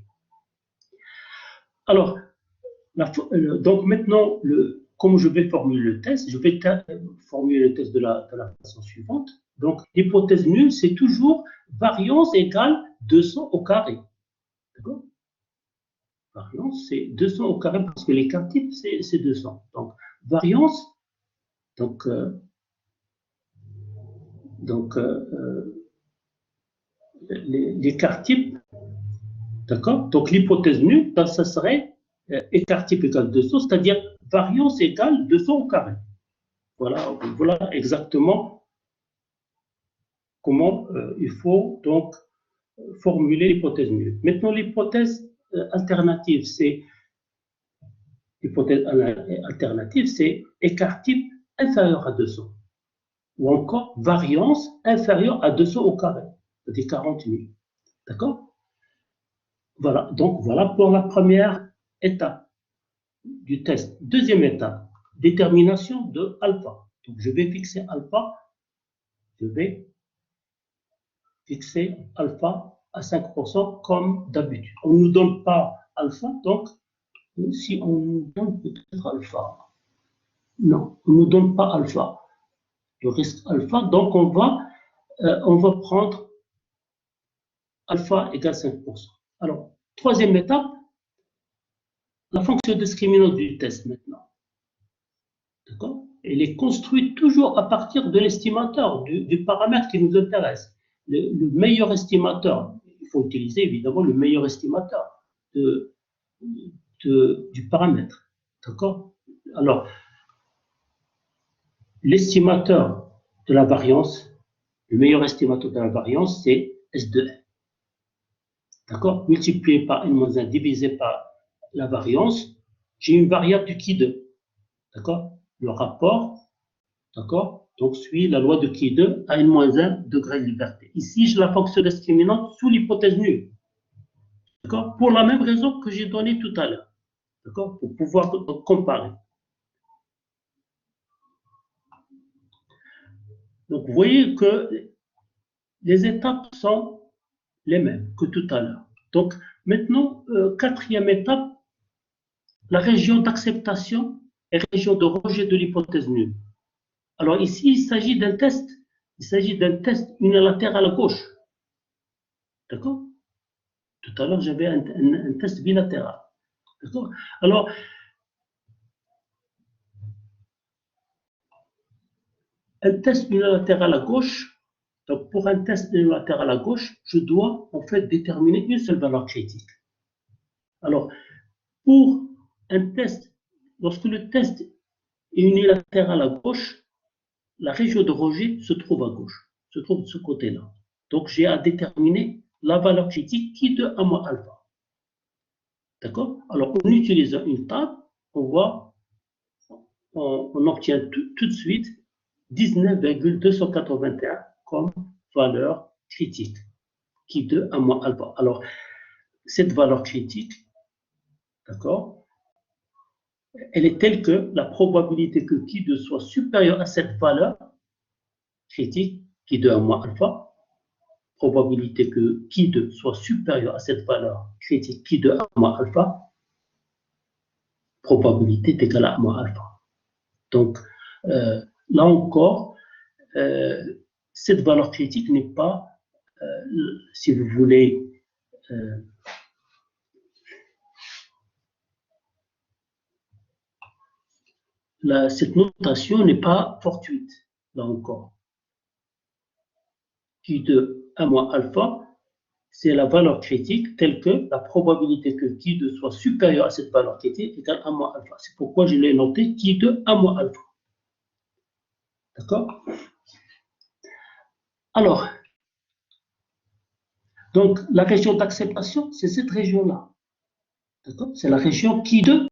Alors, donc maintenant, comme je vais formuler le test, je vais formuler le test de la façon suivante. Donc, l'hypothèse nulle, c'est toujours variance égale 200 au carré. D'accord? Variance, c'est 200 au carré parce que l'écart type, c'est 200. Donc, variance, l'écart type, d'accord? Donc, l'hypothèse nulle, ça serait écart type égale 200, c'est-à-dire variance égale 200 au carré. Voilà exactement comment il faut donc formuler l'hypothèse nulle. Maintenant, l'hypothèse alternative, c'est écart type inférieur à 200 ou encore variance inférieure à 200 au carré, c'est-à-dire 40 000. D'accord? Voilà, donc voilà pour la première étape du test. Deuxième étape, détermination de alpha. Donc je vais fixer alpha, à 5% comme d'habitude. On ne nous donne pas alpha, donc si on nous donne peut-être alpha, non, on ne nous donne pas alpha, le risque alpha, donc on va prendre alpha égale 5%. Alors, troisième étape, la fonction discriminante du test maintenant. D'accord? Elle est construite toujours à partir de l'estimateur, du paramètre qui nous intéresse. Le meilleur estimateur, il faut utiliser évidemment le meilleur estimateur du paramètre. D'accord? Alors, l'estimateur de la variance, le meilleur estimateur de la variance, c'est S de n. D'accord? Multiplié par n-1 divisé par la variance, j'ai une variable du qui 2. D'accord? Le rapport, d'accord, donc suit la loi de qui 2 à n-1 degré de liberté. Ici, j'ai la fonction discriminante sous l'hypothèse nulle. D'accord? Pour la même raison que j'ai donnée tout à l'heure. D'accord? Pour pouvoir comparer. Donc, vous voyez que les étapes sont les mêmes que tout à l'heure. Donc, maintenant, quatrième étape, la région d'acceptation et région de rejet de l'hypothèse nulle. Alors ici, il s'agit d'un test. Il s'agit d'un test unilatéral à gauche. D'accord? Tout à l'heure, j'avais un test bilatéral. D'accord? Alors, un test unilatéral à gauche, donc pour un test unilatéral à gauche, je dois en fait déterminer une seule valeur critique. Alors, pour un test, lorsque le test est unilatéral à gauche, la région de rejet se trouve à gauche, se trouve de ce côté-là. Donc, j'ai à déterminer la valeur critique qui de à moins alpha. D'accord? Alors, en utilisant une table, on obtient tout de suite 19,281 comme valeur critique, qui de à moins alpha. Alors, cette valeur critique, d'accord, elle est telle que la probabilité que qui de soit supérieure à cette valeur critique, qui de à moins alpha, probabilité que qui de soit supérieur à cette valeur critique, qui de à moins alpha, probabilité est égale à moins alpha. Donc, là encore, cette valeur critique n'est pas, si vous voulez, cette notation n'est pas fortuite. là encore, Q de 1 moins alpha, c'est la valeur critique telle que la probabilité que Q2 soit supérieure à cette valeur critique égale 1 moins alpha. C'est pourquoi je l'ai noté Q2 1 moins alpha. D'accord? Alors, donc la région d'acceptation, c'est cette région-là. D'accord? C'est la région Q2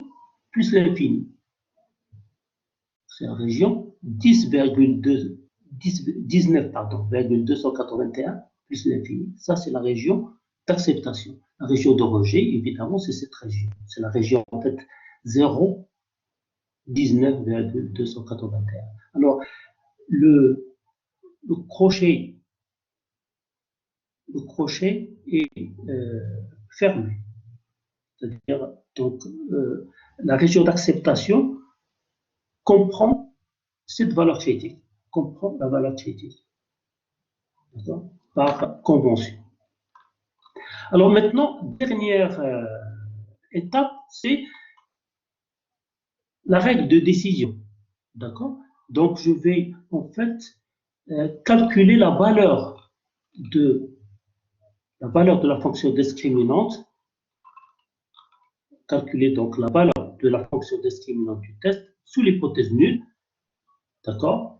plus l'infini. C'est la région 19,281 plus l'infini. Ça, c'est la région d'acceptation. La région de rejet, évidemment, c'est cette région. C'est la région, en fait, 0, 19,281. Alors, le crochet est fermé. C'est-à-dire, donc, la région d'acceptation comprend cette valeur critique, comprend la valeur critique, par convention. Alors maintenant, dernière étape, c'est la règle de décision. D'accord? Donc, je vais en fait calculer la valeur de la fonction discriminante, calculer donc la valeur de la fonction discriminante du test sous l'hypothèse nulle, d'accord?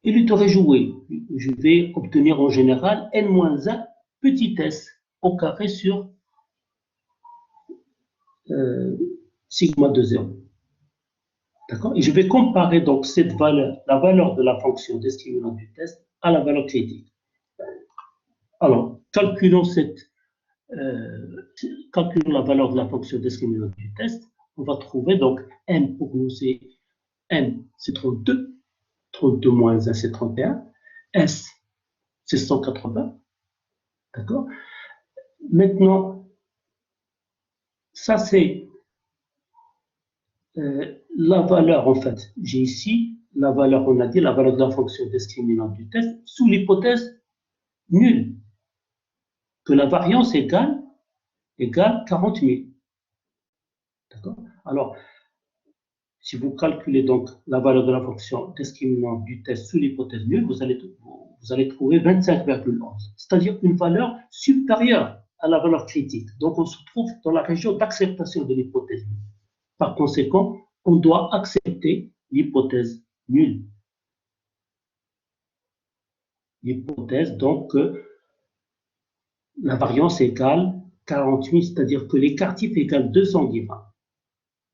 Et lui te réjouir. Je vais obtenir en général n-1 petit s au carré sur sigma de 0. D'accord? Et je vais comparer donc cette valeur, la valeur de la fonction discriminante du test à la valeur critique. Alors, calculons la valeur de la fonction discriminante du test. On va trouver donc n pour nous, c'est 32. 32 moins 1, c'est 31. S, c'est 180. D'accord? Maintenant, ça, c'est la valeur, en fait. J'ai ici la valeur, on a dit, la valeur de la fonction discriminante du test sous l'hypothèse nulle, que la variance égale 40 000. D'accord? Alors, si vous calculez donc la valeur de la fonction discriminante du test sous l'hypothèse nulle, vous allez trouver 25,11, c'est-à-dire une valeur supérieure à la valeur critique. Donc, on se trouve dans la région d'acceptation de l'hypothèse nulle. Par conséquent, on doit accepter l'hypothèse nulle. L'hypothèse, donc, que la variance égale 40 000, c'est-à-dire que l'écart type égale 210 grammes.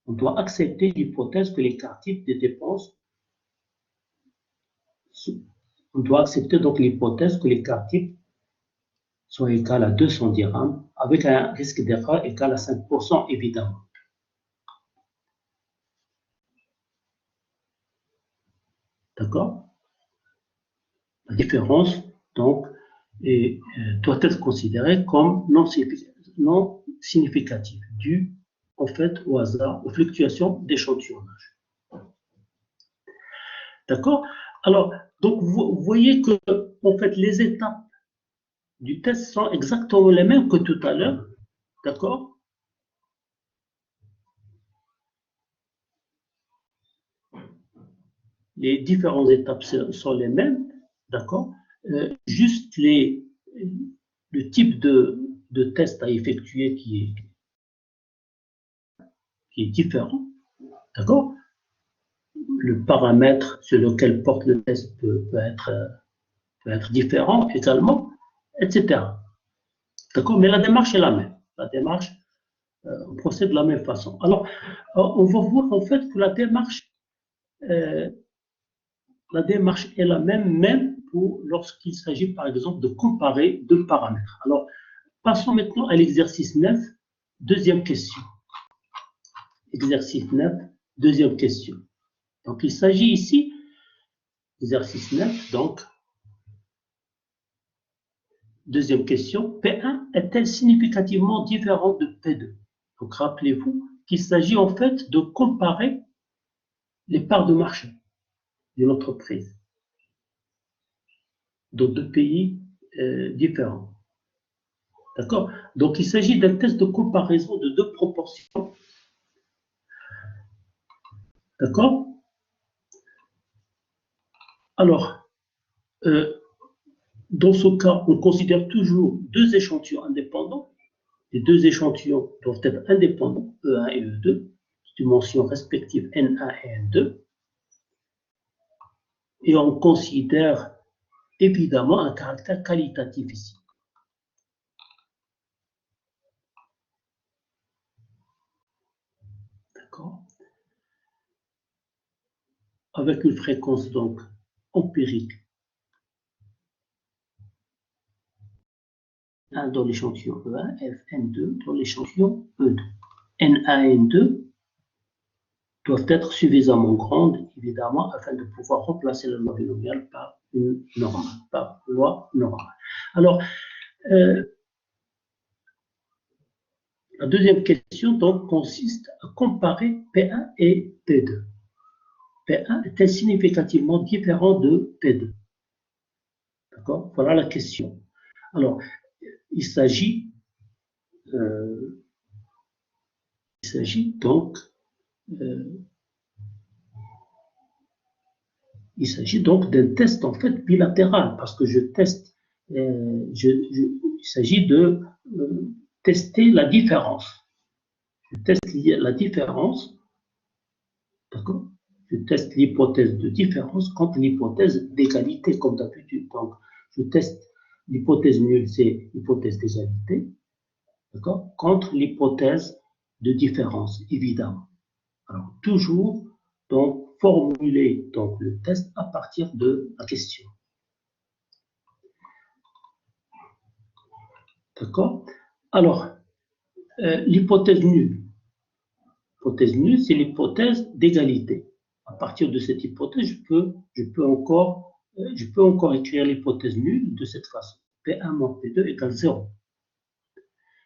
On doit accepter l'hypothèse que l'écart type des dépenses, on doit accepter donc l'hypothèse que l'écart type soit égal à 210 dirhams, avec un risque d'erreur égal à 5%, évidemment. D'accord? La différence, donc, doit être considérée comme non significative, due, en fait, au hasard, aux fluctuations d'échantillonnage. D'accord? Alors, donc, vous voyez que, en fait, les étapes du test sont exactement les mêmes que tout à l'heure. D'accord? Les différentes étapes sont les mêmes. D'accord? Juste le type de test à effectuer qui est différent. D'accord? Le paramètre sur lequel porte le test peut être différent également, etc. D'accord? Mais la démarche est la même. La démarche, on procède de la même façon. Alors, on va voir en fait que la démarche est la même lorsqu'il s'agit par exemple de comparer deux paramètres. Alors, passons maintenant à l'exercice 9, deuxième question. Exercice 9, deuxième question. Donc, il s'agit ici, exercice 9, donc, deuxième question, P1 est-elle significativement différente de P2? Donc, rappelez-vous qu'il s'agit en fait de comparer les parts de marché d'une entreprise dans deux pays différents. D'accord? Donc, il s'agit d'un test de comparaison de deux proportions. D'accord? Alors, dans ce cas, on considère toujours deux échantillons indépendants. Les deux échantillons doivent être indépendants, E1 et E2, dimensions respectives N1 et N2. Et on considère évidemment un caractère qualitatif ici. D'accord? Avec une fréquence donc empirique 1 dans l'échantillon E1, Fn2 dans l'échantillon E2. N1 et N2 doivent être suffisamment grandes, évidemment, afin de pouvoir remplacer la loi binomiale par une normale, par loi normale. Alors, la deuxième question donc consiste à comparer P1 et P2. P1 est-elle significativement différent de P2? D'accord? Voilà la question. Alors, il s'agit donc d'un test en fait bilatéral, parce que je teste, il s'agit de tester la différence. Je teste la différence, d'accord? Je teste l'hypothèse de différence contre l'hypothèse d'égalité, comme d'habitude. Donc, je teste l'hypothèse nulle, c'est l'hypothèse d'égalité, d'accord? Contre l'hypothèse de différence, évidemment. Alors, toujours, donc, formuler donc, le test à partir de la question. D'accord? Alors, l'hypothèse nulle. L'hypothèse nulle, c'est l'hypothèse d'égalité. À partir de cette hypothèse, je peux encore écrire l'hypothèse nulle de cette façon. P1 moins P2 égale 0.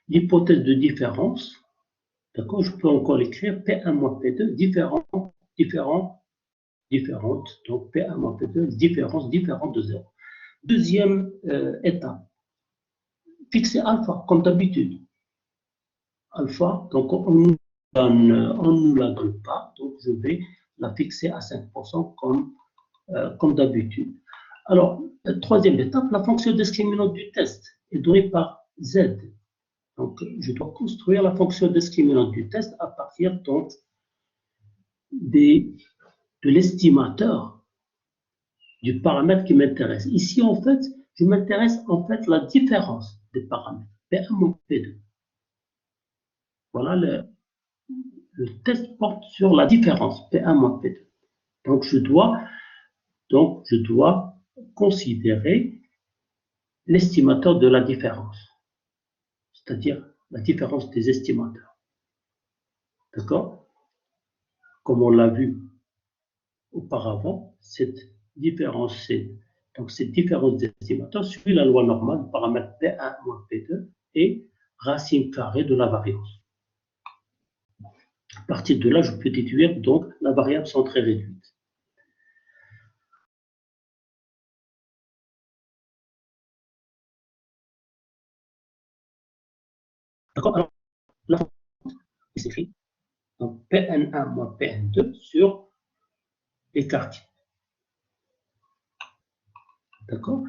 L'hypothèse de différence, d'accord, je peux encore l'écrire P1 moins P2 différente, donc P1 moins P2, différente de 0. Deuxième étape, fixer alpha, comme d'habitude. Alpha, donc on ne nous la donne pas, donc je vais la fixer à 5% comme d'habitude. Alors, troisième étape, la fonction discriminante du test est donnée par Z. Donc, je dois construire la fonction discriminante du test à partir donc de l'estimateur du paramètre qui m'intéresse. Ici, en fait, je m'intéresse en fait la différence des paramètres, P1 moins P2. Voilà, le test porte sur la différence, P1 moins P2. Donc, je dois considérer l'estimateur de la différence, c'est-à-dire la différence des estimateurs. D'accord? Comme on l'a vu auparavant, cette différence d'estimateur suit la loi normale du paramètre P1 moins P2 et racine carrée de la variance. À partir de là, je peux déduire donc la variable centrée réduite. D'accord? Alors, la fonction s'écrit donc Pn1 moins Pn2 sur l'écart. D'accord?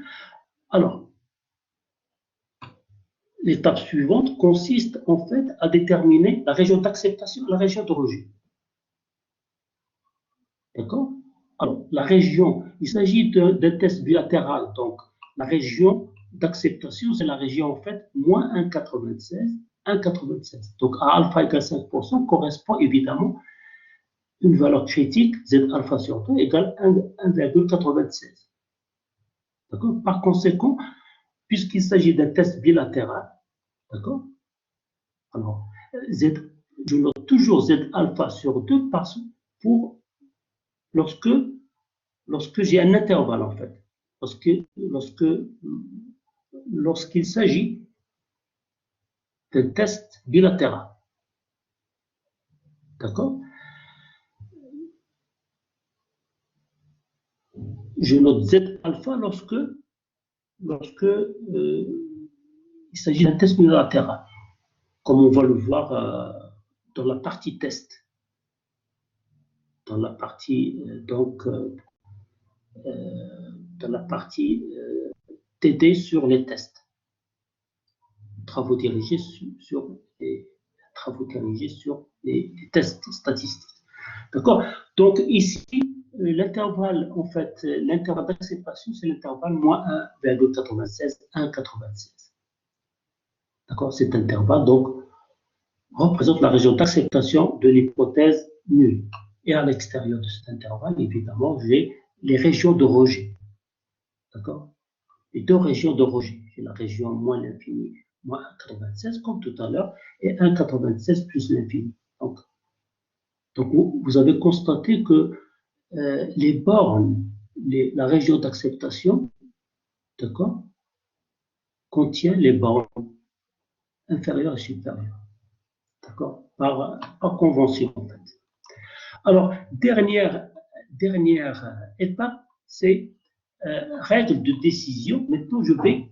Alors, l'étape suivante consiste en fait à déterminer la région d'acceptation et la région de rejet. D'accord? Alors, la région, il s'agit d'un test bilatéral, donc la région d'acceptation, c'est la région en fait moins 1,96. Donc, à alpha égale 5% correspond évidemment une valeur critique, Z alpha sur 2 égale 1,96. D'accord? Par conséquent, puisqu'il s'agit d'un test bilatéral, d'accord? Alors, je note toujours Z alpha sur 2 pour lorsque j'ai un intervalle en fait. Lorsqu'il s'agit d'un test bilatéral. D'accord? Je note Z alpha lorsque il s'agit d'un test bilatéral, comme on va le voir dans la partie test. Dans la partie dans la partie TD sur les tests. Travaux dirigés sur les tests statistiques. D'accord? Donc ici, l'intervalle, en fait, l'intervalle d'acceptation, c'est l'intervalle moins 1,96, 1,96. D'accord? Cet intervalle, donc, représente la région d'acceptation de l'hypothèse nulle. Et à l'extérieur de cet intervalle, évidemment, j'ai les régions de rejet. D'accord? Les deux régions de rejet. J'ai la région moins l'infini, moins 1,96, comme tout à l'heure, et 1,96 plus l'infini. Donc vous avez constaté que les bornes, la région d'acceptation, d'accord, contient les bornes inférieures et supérieures, d'accord, par convention, en fait. Alors, dernière étape, c'est règle de décision. Maintenant, je vais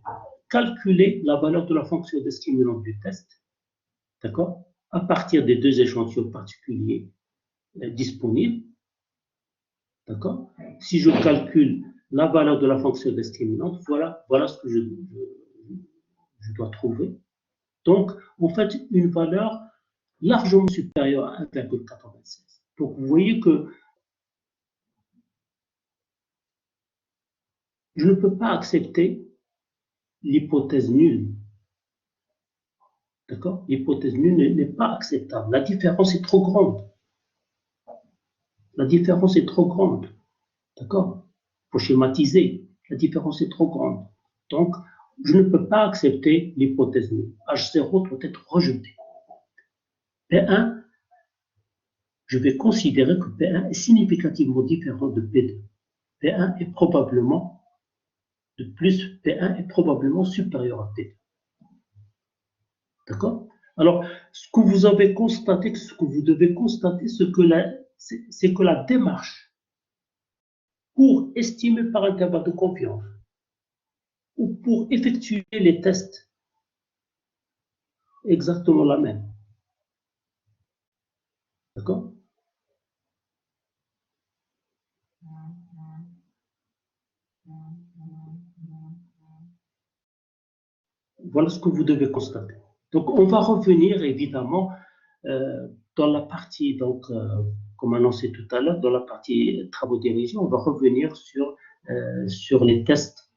calculer la valeur de la fonction discriminante du test, d'accord, à partir des deux échantillons particuliers disponibles, d'accord. Si je calcule la valeur de la fonction discriminante, voilà ce que je dois trouver. Donc, en fait, une valeur largement supérieure à 1,96. Donc, vous voyez que je ne peux pas accepter l'hypothèse nulle. D'accord? L'hypothèse nulle n'est pas acceptable. La différence est trop grande. La différence est trop grande. D'accord? Il faut schématiser. La différence est trop grande. Donc, je ne peux pas accepter l'hypothèse nulle. H0 doit être rejeté. P1, je vais considérer que P1 est significativement différent de P2. P1 est probablement, de plus, P1 est probablement supérieur à P2. D'accord? Alors, ce que vous avez constaté, ce que vous devez constater, c'est que la démarche pour estimer par intervalle de confiance ou pour effectuer les tests est exactement la même. D'accord? Voilà ce que vous devez constater. Donc, on va revenir évidemment dans la partie, donc, comme annoncé tout à l'heure, dans la partie travaux dirigés, on va revenir sur les tests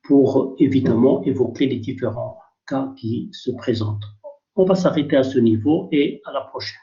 pour évidemment évoquer les différents cas qui se présentent. On va s'arrêter à ce niveau et à la prochaine.